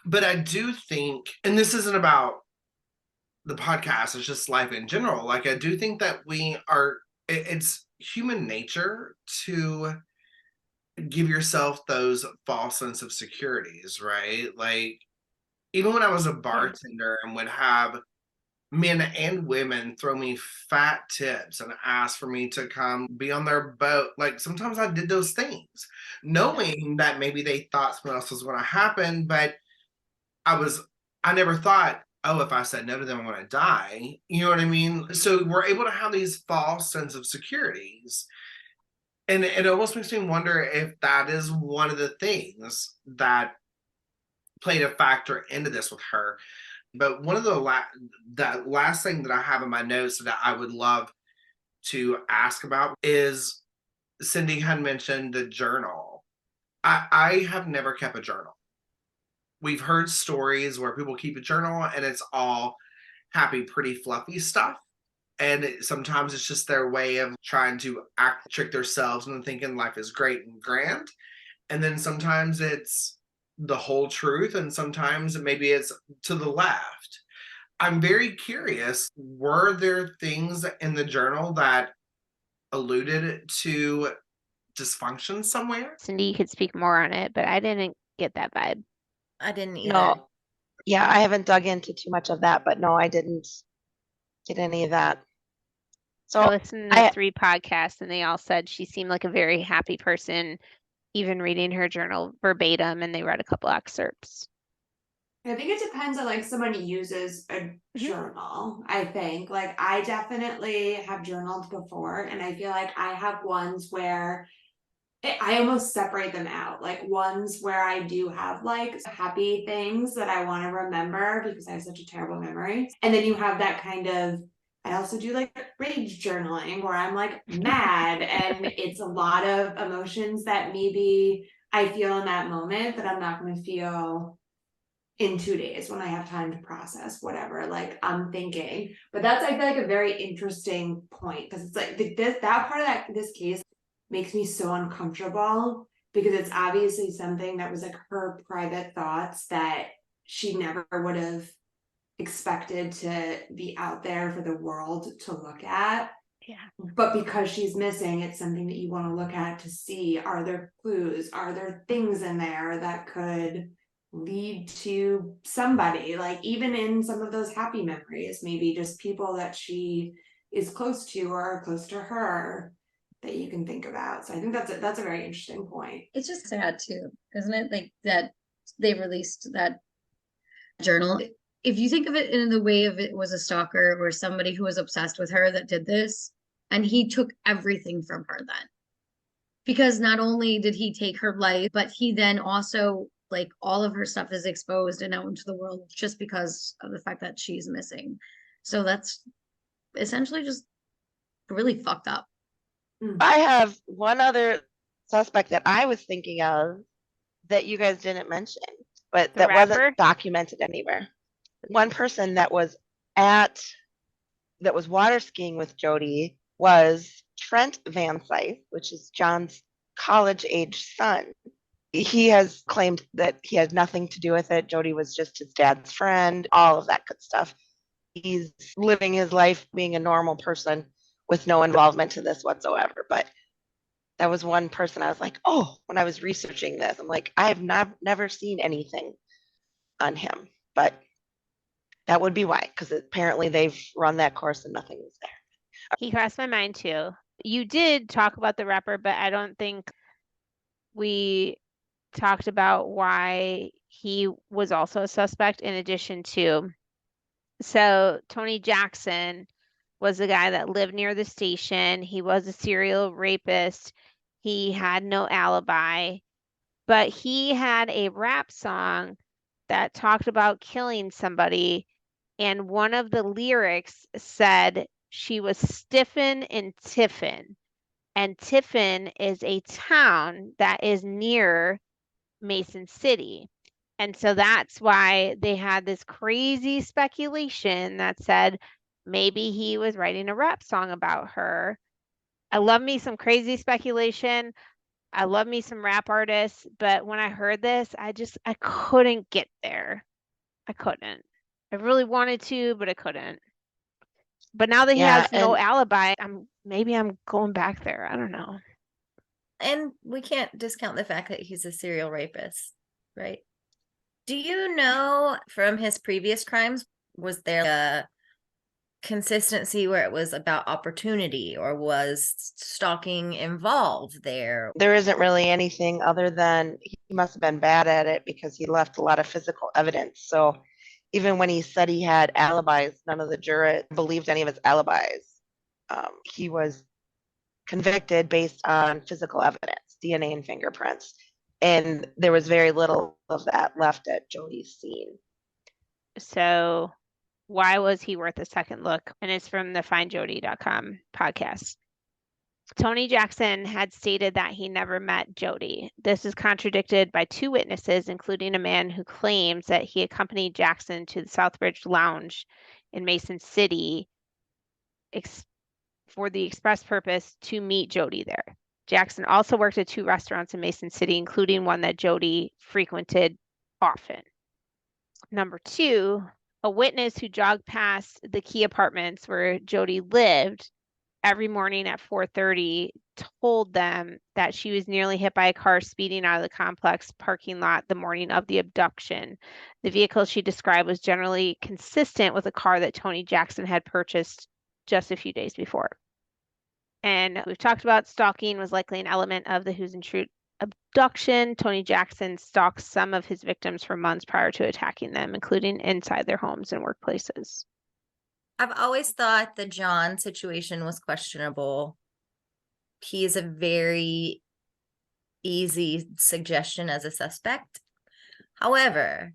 But I do think, and this isn't about the podcast, it's just life in general. Like, I do think that it's human nature to give yourself those false sense of securities, right? Like, even when I was a bartender and would have men and women throw me fat tips and ask for me to come be on their boat. Like, sometimes I did those things, knowing that maybe they thought something else was going to happen, but I never thought, oh, if I said no to them, I'm going to die. You know what I mean? So we're able to have these false sense of securities. And it almost makes me wonder if that is one of the things that played a factor into this with her. But one of that last thing that I have in my notes that I would love to ask about is, Cyndie had mentioned the journal. I have never kept a journal. We've heard stories where people keep a journal and it's all happy, pretty, fluffy stuff. And sometimes it's just their way of trying to trick themselves into thinking life is great and grand. And then sometimes it's the whole truth, and sometimes maybe it's to the left. I'm very curious, were there things in the journal that alluded to dysfunction somewhere?
Cyndie, you could speak more on it, but I didn't get that vibe.
I didn't either.
No. Yeah, I haven't dug into too much of that, but no, I didn't get any of that.
I
So
listened to 3 podcasts and they all said she seemed like a very happy person, even reading her journal verbatim, and they read a couple excerpts.
I think it depends on like someone uses a journal. I think like I definitely have journaled before, and I feel like I have ones where I almost separate them out. Like ones where I do have like happy things that I want to remember because I have such a terrible memory. And then you have that kind of, I also do like rage journaling where I'm like mad and it's a lot of emotions that maybe I feel in that moment that I'm not going to feel in 2 days when I have time to process whatever like I'm thinking. But that's, I feel like, a very interesting point because it's like that part of this case makes me so uncomfortable because it's obviously something that was like her private thoughts that she never would have expected to be out there for the world to look at.
Yeah.
But because she's missing, it's something that you want to look at to see, are there clues? Are there things in there that could lead to somebody, like even in some of those happy memories, maybe just people that she is close to or are close to her that you can think about. So I think that's a very interesting point.
It's just sad too, isn't it? Like that they released that journal. If you think of it in the way of it was a stalker or somebody who was obsessed with her that did this, and he took everything from her then. Because not only did he take her life, but he then also, like, all of her stuff is exposed and out into the world just because of the fact that she's missing. So that's essentially just really fucked up.
I have one other suspect that I was thinking of that you guys didn't mention, but that wasn't documented anywhere. One person that was water skiing with Jodi was Trent Van Sythe, which is John's college-age son. He has claimed that he had nothing to do with it. Jodi was just his dad's friend, all of that good stuff. He's living his life being a normal person with no involvement to this whatsoever. But that was one person I was like, oh, when I was researching this, I'm like, I have never seen anything on him. But that would be why, because apparently they've run that course and nothing was there.
He crossed my mind too. You did talk about the rapper, but I don't think we talked about why he was also a suspect in addition to. So Tony Jackson was the guy that lived near the station. He was a serial rapist. He had no alibi, but he had a rap song that talked about killing somebody. And one of the lyrics said she was stiffin' in Tiffin. And Tiffin is a town that is near Mason City. And so that's why they had this crazy speculation that said maybe he was writing a rap song about her. I love me some crazy speculation. I love me some rap artists, but when I heard this, I couldn't get there. I couldn't. I really wanted to, but I couldn't. But now that he
Yeah,
has no
and
alibi, maybe I'm going back there. I don't know.
And we can't discount the fact that he's a serial rapist, right? Do you know from his previous crimes, was there a consistency where it was about opportunity, or was stalking involved there?
there isn't really anything other than he must have been bad at it because he left a lot of physical evidence. So even when he said he had alibis, none of the jurors believed any of his alibis. He was convicted based on physical evidence, DNA and fingerprints. And there was very little of that left at Jodi's scene.
So why was he worth a second look? And it's from the findjodi.com podcast. Tony Jackson had stated that he never met Jodi. This is contradicted by two witnesses, including a man who claims that he accompanied Jackson to the Southbridge Lounge in Mason City for the express purpose to meet Jodi there. Jackson also worked at two restaurants in Mason City, including one that Jodi frequented often. Number two, a witness who jogged past the Key Apartments where Jodi lived every morning at 4:30 told them that she was nearly hit by a car speeding out of the complex parking lot the morning of the abduction. The vehicle she described was generally consistent with a car that Tony Jackson had purchased just a few days before. And we've talked about stalking was likely an element of the Huisentruit abduction. Tony Jackson stalked some of his victims for months prior to attacking them, including inside their homes and workplaces.
I've always thought the John situation was questionable. He is a very easy suggestion as a suspect. However,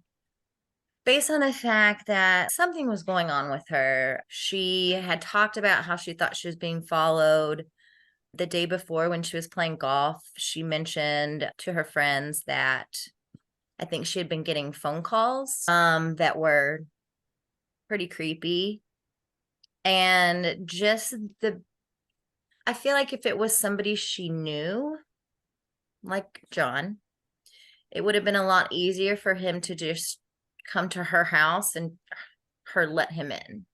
based on the fact that something was going on with her, she had talked about how she thought she was being followed. The day before when she was playing golf, she mentioned to her friends that I think she had been getting phone calls that were pretty creepy. And just I feel like if it was somebody she knew, like John, it would have been a lot easier for him to just come to her house and her let him in.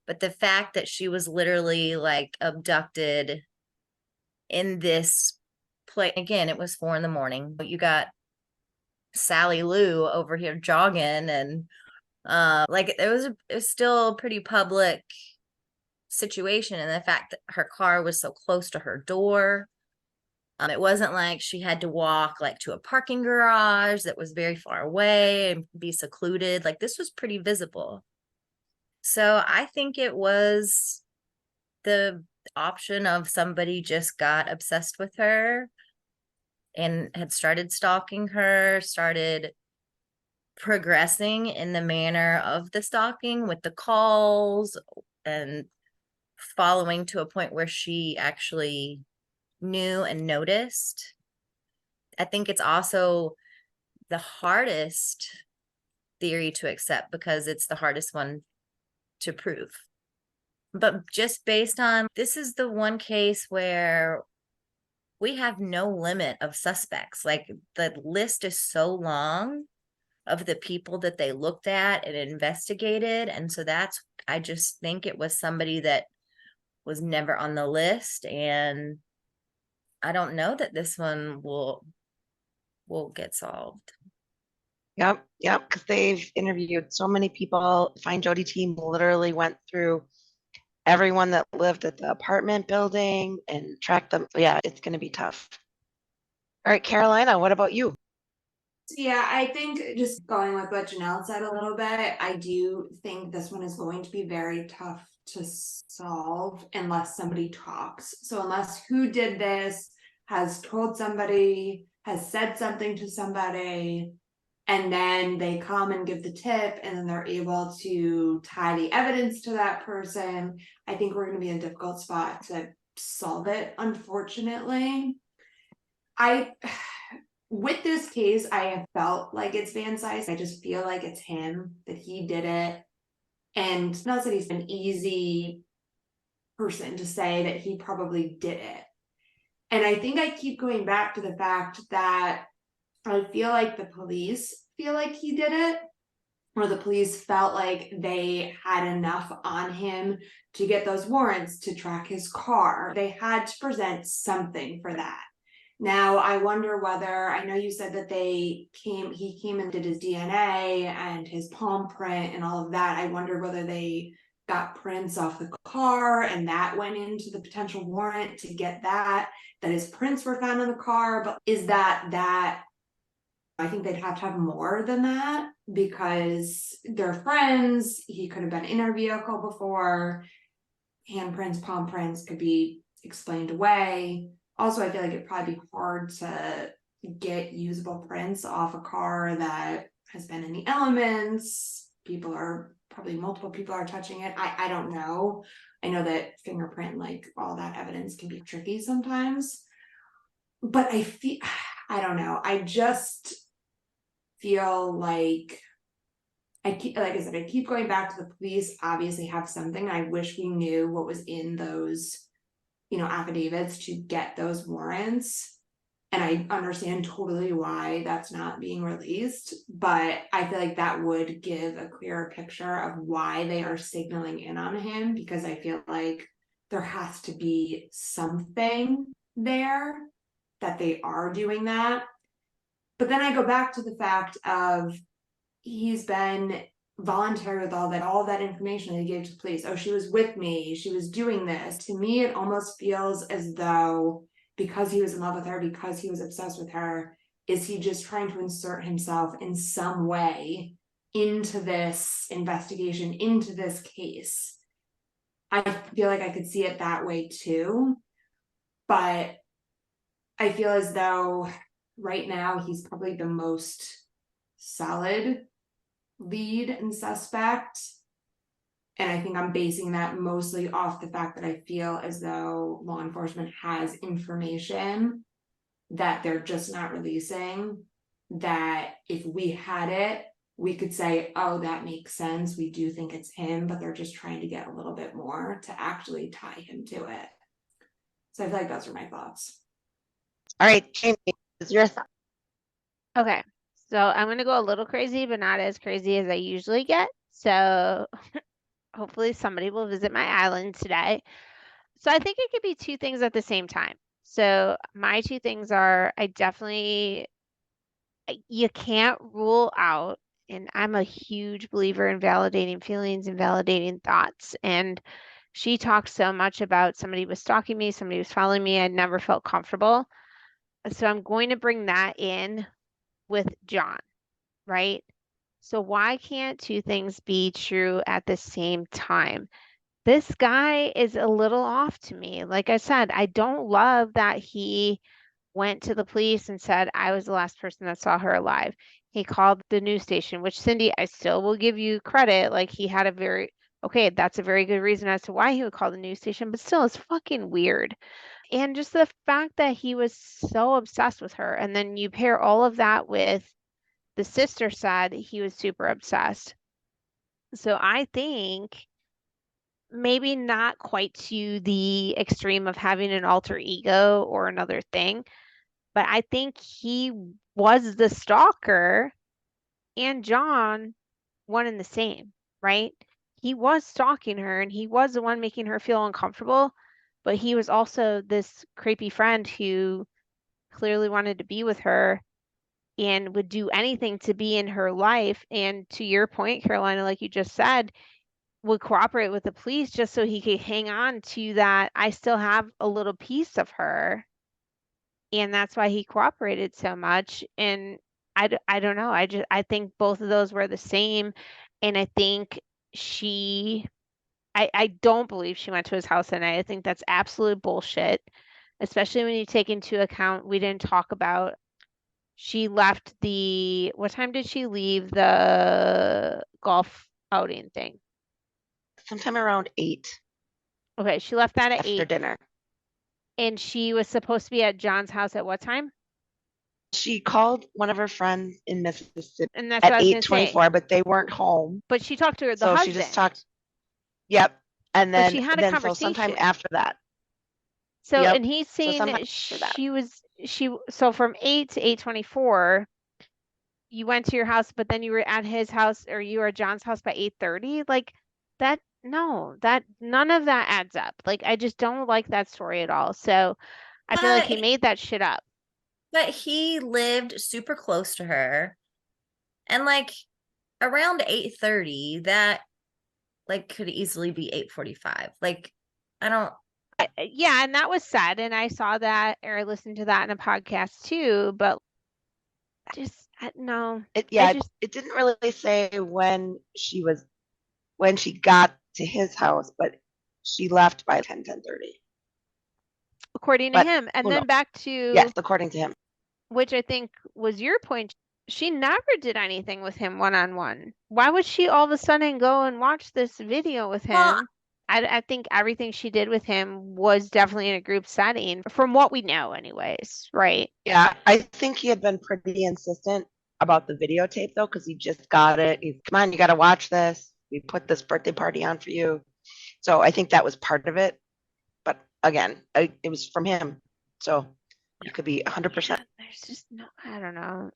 But the fact that she was literally like abducted in this place, again, it was 4 a.m. But you got Sally Lou over here jogging, and like it was still a pretty public situation. And the fact that her car was so close to her door, it wasn't like she had to walk like to a parking garage that was very far away and be secluded. Like this was pretty visible. So I think it was the option of somebody just got obsessed with her and had started stalking her, started progressing in the manner of the stalking with the calls and following to a point where she actually knew and noticed. I think it's also the hardest theory to accept because it's the hardest one to prove. But just based on, this is the one case where we have no limit of suspects. Like the list is so long of the people that they looked at and investigated. And so I just think it was somebody that was never on the list, and I don't know that this one will get solved.
Yep, because they've interviewed so many people. Find Jodi team literally went through everyone that lived at the apartment building and tracked them. Yeah, it's going to be tough. All right, Carolina, what about you?
Yeah, I think just going with what Janelle said a little bit, I do think this one is going to be very tough to solve unless somebody talks. So unless who did this has told somebody, has said something to somebody, and then they come and give the tip, and then they're able to tie the evidence to that person, I think we're going to be in a difficult spot to solve it, unfortunately. With this case, I have felt like it's Van Cise. I just feel like it's him, that he did it. And not that he's an easy person to say that he probably did it. And I think I keep going back to the fact that I feel like the police feel like he did it, or the police felt like they had enough on him to get those warrants to track his car. They had to present something for that. Now, I wonder whether, I know you said that he came and did his DNA and his palm print and all of that. I wonder whether they got prints off the car and that went into the potential warrant to get that his prints were found in the car. But is that? I think they'd have to have more than that because they're friends. He could have been in our vehicle before. Handprints, palm prints could be explained away. Also, I feel like it'd probably be hard to get usable prints off a car that has been in the elements. Multiple people are touching it. I don't know. I know that fingerprint, like all that evidence can be tricky sometimes. But I don't know. I just feel like I keep going back to the police obviously have something. I wish we knew what was in those affidavits to get those warrants. And I understand totally why that's not being released, but I feel like that would give a clearer picture of why they are signaling in on him, because I feel like there has to be something there that they are doing that. But then I go back to the fact of he's been voluntary with all that information that he gave to police. Oh, she was with me, she was doing this. To me, it almost feels as though because he was in love with her, because he was obsessed with her, is he just trying to insert himself in some way into this investigation, into this case? I feel like I could see it that way too, but I feel as though right now he's probably the most solid lead and suspect. And I think I'm basing that mostly off the fact that I feel as though law enforcement has information that they're just not releasing, that if we had it, we could say, oh, that makes sense, we do think it's him, but they're just trying to get a little bit more to actually tie him to it. So I feel like those are my thoughts.
All right, Jamie, is your thought?
Okay, so I'm going to go a little crazy, but not as crazy as I usually get. So hopefully somebody will visit my island today. So I think it could be two things at the same time. So my two things are, you can't rule out, and I'm a huge believer in validating feelings and validating thoughts. And she talked so much about somebody was stalking me, somebody was following me. I never felt comfortable. So I'm going to bring that in with John, right? So why can't two things be true at the same time? This guy is a little off to me. Like I said, I don't love that he went to the police and said, I was the last person that saw her alive. He called the news station, which, Cyndie, I still will give you credit. Like, he had that's a very good reason as to why he would call the news station, but still, it's fucking weird. And just the fact that he was so obsessed with her. And then you pair all of that with the sister said he was super obsessed. So I think maybe not quite to the extreme of having an alter ego or another thing, but I think he was the stalker and John one and the same, right? he was stalking her and he was the one making her feel uncomfortable, but he was also this creepy friend who clearly wanted to be with her and would do anything to be in her life. And to your point, Carolina, like you just said, would cooperate with the police just so he could hang on to that. I still have a little piece of her. And that's why he cooperated so much. And I don't know. I think both of those were the same. And I think I don't believe she went to his house that night. I think that's absolute bullshit, especially when you take into account we didn't talk about she left what time did she leave the golf outing thing?
Sometime around 8
Okay, she left that at
after
8
dinner.
and she was supposed to be at John's house at what time?
She called one of her friends in Mississippi
And that's what I
at
was gonna say.
8:24, but they weren't home.
But she talked to the
So she
husband.
just talked. Yep. And
So
then
she had a
so sometime
conversation.
after that.
So
Yep.
and he's saying
sometime after that.
so from 8 to 8:24, you went to your house, but then you were at his house or you were at John's house by 8:30. Like that, no, that none of that adds up. Like I just don't like that story at all. So I feel like he
But
made that shit up.
But he lived super close to her. And like around 8:30, that like could easily be 8:45. Like I don't
Yeah, and that was sad. And I saw that or I listened to that in a podcast too, but no.
It didn't really say when she got to his house, but she left by 10:30.
According to
But
him. And
who
then
knows?
back to
Yes, according to him.
which I think was your point. She never did anything with him one-on-one. Why would she all of a sudden go and watch this video with
Well,
him? I think everything she did with him was definitely in a group setting, from what we know, anyways, right?
Yeah, I think he had been pretty insistent about the videotape though, because he just got it. Come on, you got to watch this. We put this birthday party on for you. So I think that was part of it. But again, it was from him. So it could be 100%.
There's just no, I don't know.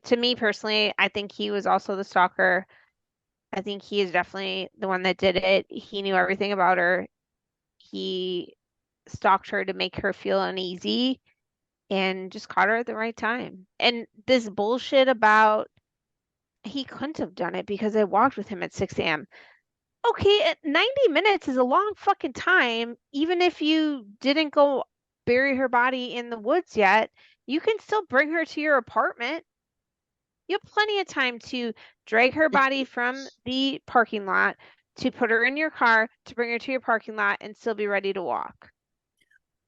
To me personally, I think he was also the stalker. I think he is definitely the one that did it. He knew everything about her. He stalked her to make her feel uneasy and just caught her at the right time. And this bullshit about he couldn't have done it because I walked with him at 6 a.m. Okay, 90 minutes is a long fucking time. Even if you didn't go bury her body in the woods yet, you can still bring her to your apartment. You have plenty of time to drag her body from the parking lot, to put her in your car, to bring her to your parking lot and still be ready to walk.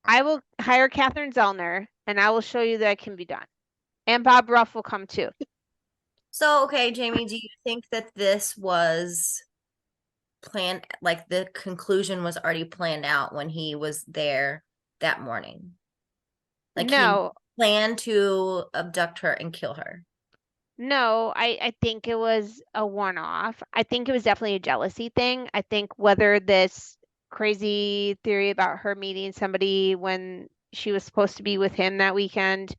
I will hire Catherine Zellner and I will show you that it can be done. And Bob Ruff will come too.
So, okay, Jamie, do you think that this was planned, like the conclusion was already planned out when he was there that morning? Like
No.
he planned to abduct her and kill her?
No, I think it was a one-off. I think it was definitely a jealousy thing. I think whether this crazy theory about her meeting somebody when she was supposed to be with him that weekend,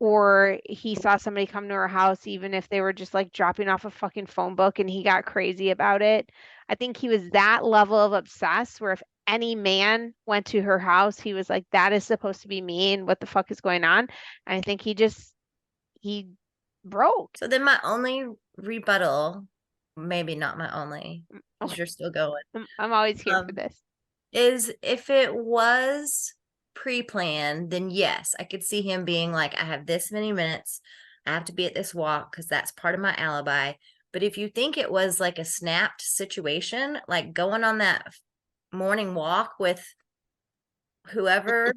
or he saw somebody come to her house, even if they were just like dropping off a fucking phone book and he got crazy about it. I think he was that level of obsessed where if any man went to her house, he was like, that is supposed to be me and what the fuck is going on? And I think he broke.
So then my only rebuttal, maybe not my only, because you're still going.
I'm always here for this.
Is if it was pre-planned, then yes, I could see him being like, I have this many minutes. I have to be at this walk because that's part of my alibi. But if you think it was like a snapped situation, like going on that morning walk with whoever,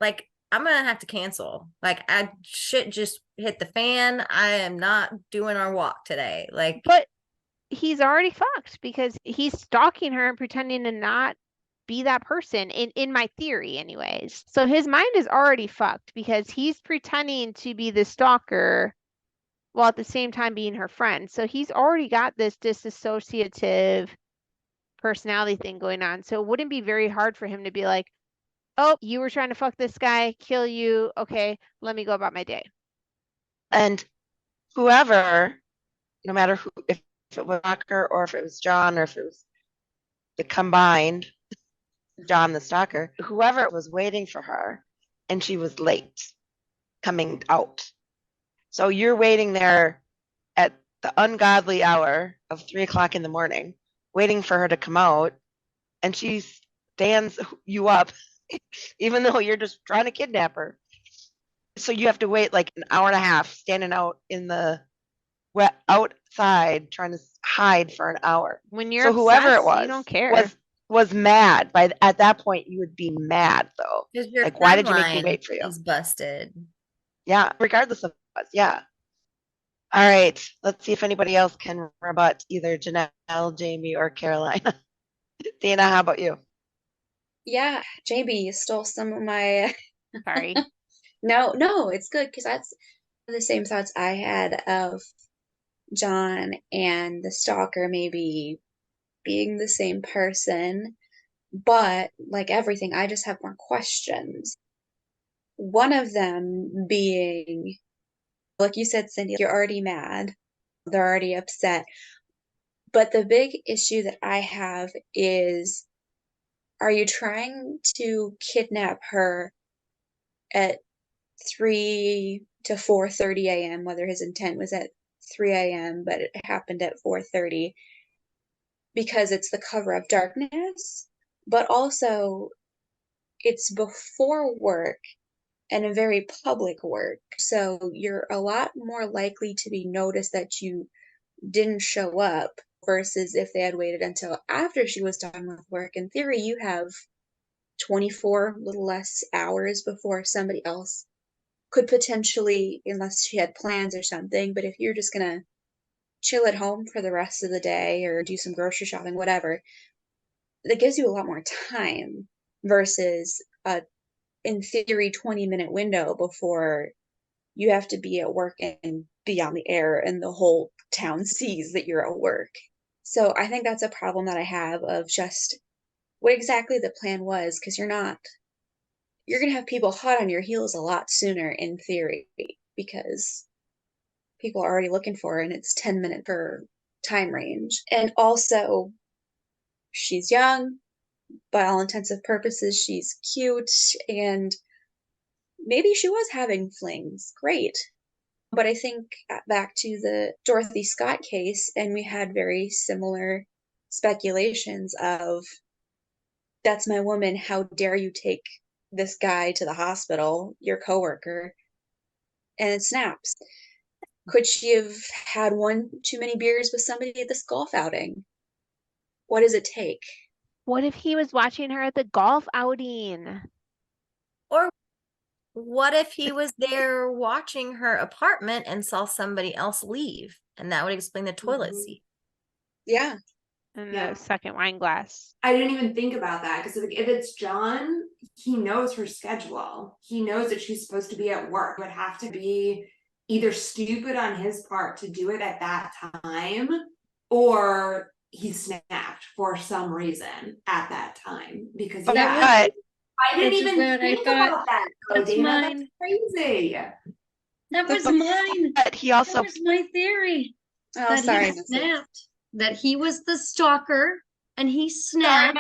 like I'm gonna have to cancel. Like shit just hit the fan. I am not doing our walk today. Like,
but he's already fucked because he's stalking her and pretending to not be that person in my theory anyways. So his mind is already fucked because he's pretending to be the stalker while at the same time being her friend. So he's already got this disassociative personality thing going on. So it wouldn't be very hard for him to be like, oh, you were trying to fuck this guy, kill you. Okay, let me go about my day.
And whoever, no matter who, if if it was Stalker or if it was John or if it was the combined John the Stalker, whoever was waiting for her, and she was late coming out. So you're waiting there at the ungodly hour of 3 o'clock in the morning, waiting for her to come out, and she stands you up, even though you're just trying to kidnap her. So you have to wait like an hour and a half standing out in the outside trying to hide for an hour.
When you're
So whoever it
obsessed,
was
you don't care.
was mad. At that point, you would be mad though.
Because your
Like, why did you make me
timeline
wait for you?
is busted.
Yeah, regardless of what. Yeah. All right. Let's see if anybody else can rebut either Janelle, Jamie, or Caroline. Dana, how about you?
Yeah, Jamie, you stole some of my.
Sorry.
No, it's good because that's the same thoughts I had of John and the stalker maybe being the same person. But like everything, I just have more questions. One of them being, like you said, Cyndie, you're already mad. They're already upset. But the big issue that I have is, are you trying to kidnap her at 3 to 4:30 a.m., whether his intent was at 3 a.m., but it happened at 4:30 because it's the cover of darkness, but also it's before work and a very public work. So you're a lot more likely to be noticed that you didn't show up versus if they had waited until after she was done with work. In theory, you have 24 little less hours before somebody else could potentially, unless she had plans or something. But if you're just gonna chill at home for the rest of the day or do some grocery shopping, whatever, that gives you a lot more time versus a, in theory, 20-minute window before you have to be at work and be on the air and the whole town sees that you're at work. So I think that's a problem that I have of just what exactly the plan was, because you're going to have people hot on your heels a lot sooner in theory because people are already looking for her and it's 10 minute per time range. And also, she's young, by all intensive purposes, she's cute, and maybe she was having flings. Great. But I think back to the Dorothy Scott case, and we had very similar speculations of, that's my woman, how dare you take this guy to the hospital, your coworker, and it snaps. Could she have had one too many beers with somebody at this golf outing? What does it take?
What if he was watching her at the golf outing?
Or what if he was there watching her apartment and saw somebody else leave? And that would explain the toilet seat.
Yeah.
And
Yeah.
the second wine glass.
I didn't even think about that because if it's John, he knows her schedule. He knows that she's supposed to be at work. It would have to be either stupid on his part to do it at that time, or he snapped for some reason at that time. Because
But
I didn't
Which is
even
what I
think
thought.
about that.
That's
Dana.
mine.
That's crazy.
That was
But-
mine.
but he
That
also
was my theory.
Oh,
That
sorry,
he
Missy.
snapped. That he was the stalker and he snapped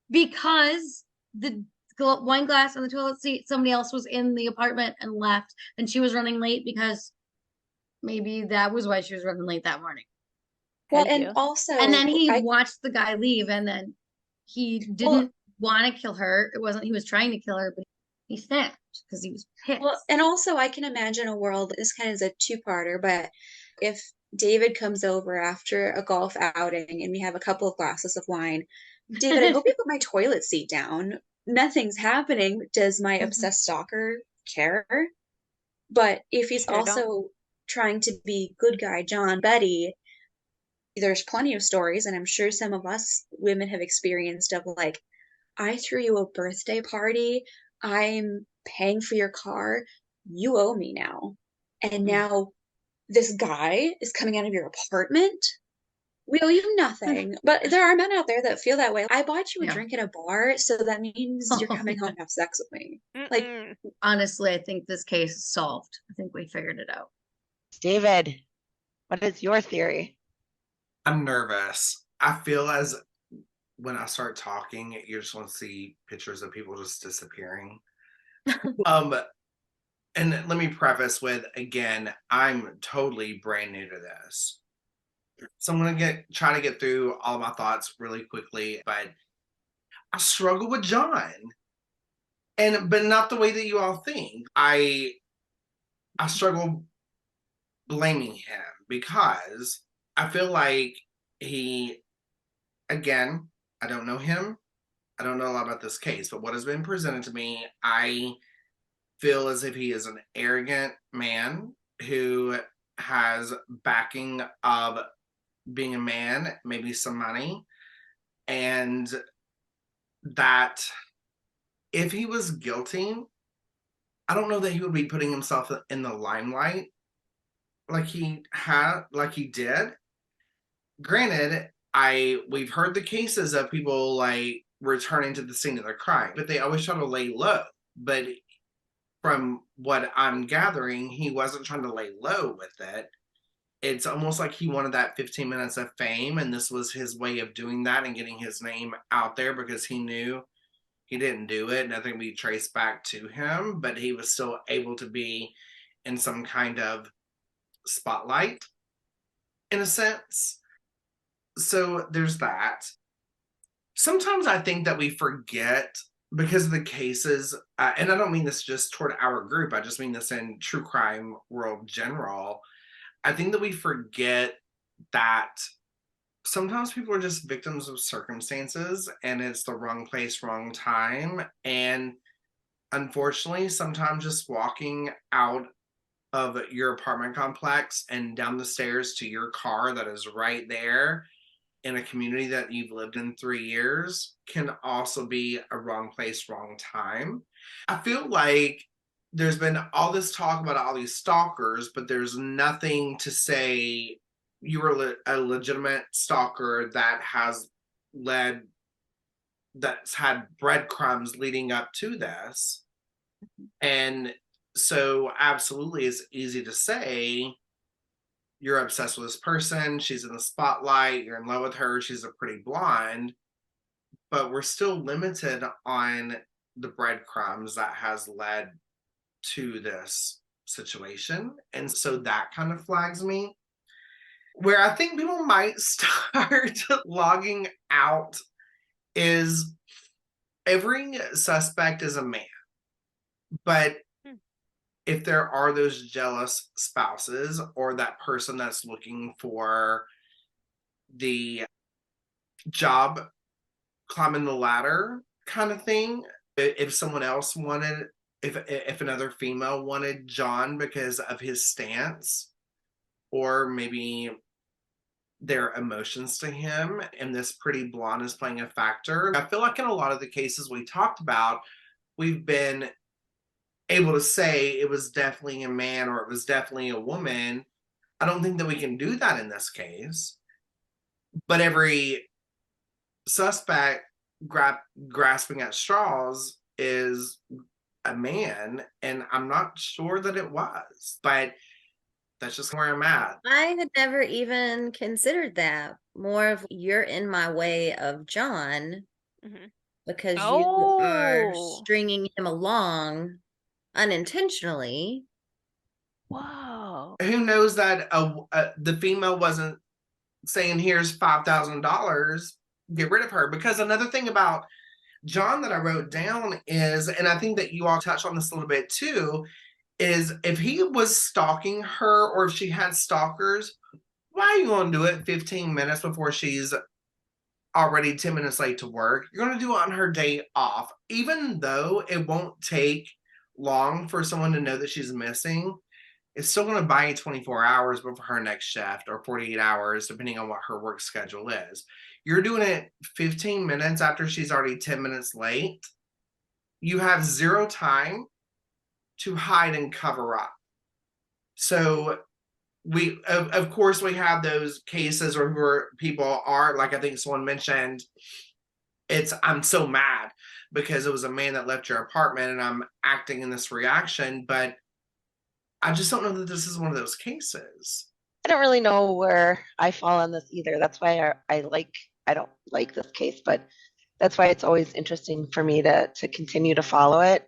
because the wine glass on the toilet seat, somebody else was in the apartment and left, and she was running late because maybe that was why she was running late that morning.
Well,
Thank
and
you.
also,
And then he
I,
watched the guy leave, and then he didn't want to kill her. It wasn't he was trying to kill her, but he snapped because he was pissed.
well, and also I can imagine a world, this kind of is a two-parter, but if David comes over after a golf outing and we have a couple of glasses of wine, David, I hope you put my toilet seat down. Nothing's happening. Does my obsessed stalker care? But if he's
Sure
also trying to be good guy John, Betty, there's plenty of stories, and I'm sure some of us women have experienced of like, I threw you a birthday party, I'm paying for your car, you owe me now. And now this guy is coming out of your apartment. We owe you nothing. But there are men out there that feel that way. I bought you a
Yeah.
drink at a bar, so that means you're coming home to have sex with me. Like,
Mm-mm.
Honestly, I think this case is solved. I think we figured it out.
David, What is your theory?
I'm nervous. I feel as when I start talking, you just want to see pictures of people just disappearing. And let me preface with, again, I'm totally brand new to this. So I'm gonna try to get through all my thoughts really quickly, but I struggle with John. But not the way that you all think. I struggle blaming him because I feel like he, again, I don't know him. I don't know a lot about this case, but what has been presented to me, I feel as if he is an arrogant man who has backing of being a man, maybe some money, and that if he was guilty, I don't know that he would be putting himself in the limelight like he did. Granted, we've heard the cases of people like returning to the scene of the crime, but they always try to lay low. But from what I'm gathering, he wasn't trying to lay low with it. It's almost like he wanted that 15 minutes of fame, and this was his way of doing that and getting his name out there because he knew he didn't do it. Nothing be traced back to him, but he was still able to be in some kind of spotlight, in a sense. So there's that. Sometimes I think that we forget because of the cases, and I don't mean this just toward our group, I just mean this in true crime world general. I think that we forget that sometimes people are just victims of circumstances and it's the wrong place, wrong time. And unfortunately, sometimes just walking out of your apartment complex and down the stairs to your car that is right there in a community that you've lived in 3 years can also be a wrong place, wrong time. I feel like there's been all this talk about all these stalkers, but there's nothing to say you were a legitimate stalker that's had breadcrumbs leading up to this. And so absolutely it's easy to say you're obsessed with this person, she's in the spotlight, you're in love with her, she's a pretty blonde, but we're still limited on the breadcrumbs that has led to this situation. And so that kind of flags me. Where I think people might start logging out is every suspect is a man. But if there are those jealous spouses or that person that's looking for the job climbing the ladder kind of thing, if someone else wanted, if another female wanted John because of his stance or maybe their emotions to him, and this pretty blonde is playing a factor. I feel like in a lot of the cases we talked about, we've been able to say it was definitely a man or it was definitely a woman. I don't think that we can do that in this case. But every suspect grasping at straws is a man, and I'm not sure that it was, but that's just where I'm at.
I had never even considered that. More of you're in my way of John because you are stringing him along unintentionally.
Whoa.
Who knows that the female wasn't saying, here's $5,000, get rid of her. Because another thing about John that I wrote down is, and I think that you all touched on this a little bit too, is if he was stalking her or if she had stalkers, why are you going to do it 15 minutes before she's already 10 minutes late to work? You're going to do it on her day off. Even though it won't take long for someone to know that she's missing, it's still going to buy you 24 hours before her next shift or 48 hours, depending on what her work schedule is. You're doing it 15 minutes after she's already 10 minutes late. You have zero time to hide and cover up. So we, of course, we have those cases where people are, like I think someone mentioned, I'm so mad because it was a man that left your apartment and I'm acting in this reaction, but I just don't know that this is one of those cases.
I don't really know where I fall on this either. That's why I don't like this case, but that's why it's always interesting for me to continue to follow it.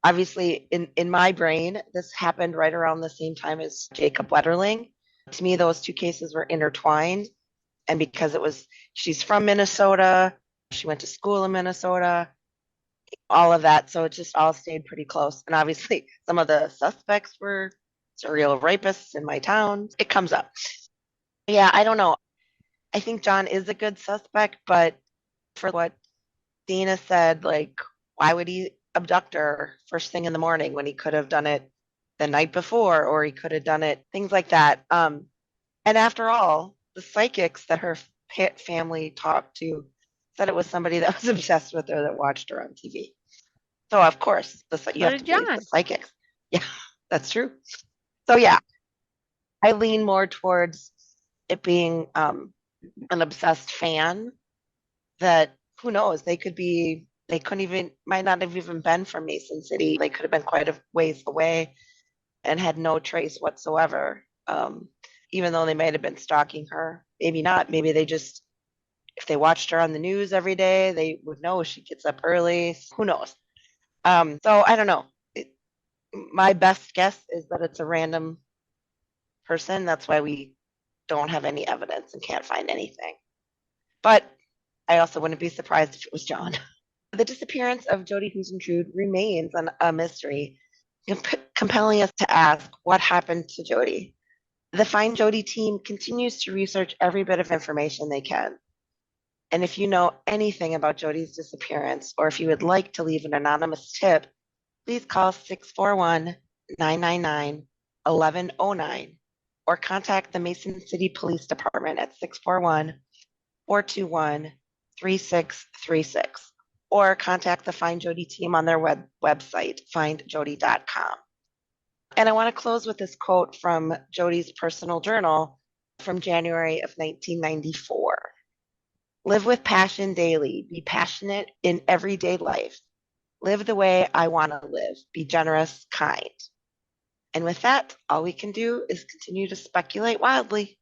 Obviously, in my brain, this happened right around the same time as Jacob Wetterling. To me, those two cases were intertwined. And because she's from Minnesota, she went to school in Minnesota, all of that. So it just all stayed pretty close. And obviously, some of the suspects were serial rapists in my town. It comes up. Yeah, I don't know. I think John is a good suspect, but for what Dana said, like, why would he abduct her first thing in the morning when he could have done it the night before, or he could have done it, things like that. And after all, the psychics that her family talked to said it was somebody that was obsessed with her that watched her on TV. So of course, you have to believe the psychics. Yeah, that's true. So yeah, I lean more towards it being an obsessed fan that, who knows, might not have even been from Mason City. They could have been quite a ways away and had no trace whatsoever. Even though they might have been stalking her, maybe not. Maybe they just, if they watched her on the news every day, they would know she gets up early. Who knows? So I don't know. My best guess is that it's a random person. That's why we don't have any evidence and can't find anything. But I also wouldn't be surprised if it was John. The disappearance of Jodi Huisentruit remains a mystery, compelling us to ask what happened to Jodi. The Find Jodi team continues to research every bit of information they can. And if you know anything about Jodi's disappearance, or if you would like to leave an anonymous tip, please call 641-999-1109 or contact the Mason City Police Department at 641-421-3636, or contact the Find Jodi team on their website, findjodi.com. And I want to close with this quote from Jodi's personal journal from January of 1994. Live with passion daily. Be passionate in everyday life. Live the way I want to live. Be generous, kind. And with that, all we can do is continue to speculate wildly.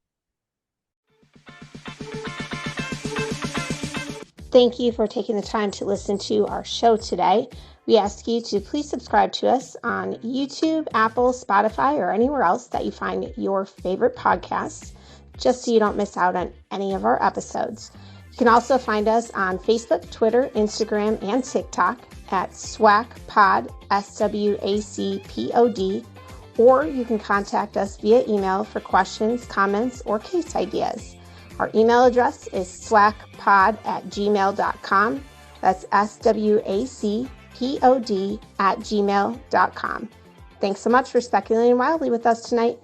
Thank you for taking the time to listen to our show today. We ask you to please subscribe to us on YouTube, Apple, Spotify, or anywhere else that you find your favorite podcasts, just so you don't miss out on any of our episodes. You can also find us on Facebook, Twitter, Instagram, and TikTok at SWACPod, SWACPOD, or you can contact us via email for questions, comments, or case ideas. Our email address is swacpod@gmail.com. That's SWACPOD@gmail.com. Thanks so much for speculating wildly with us tonight.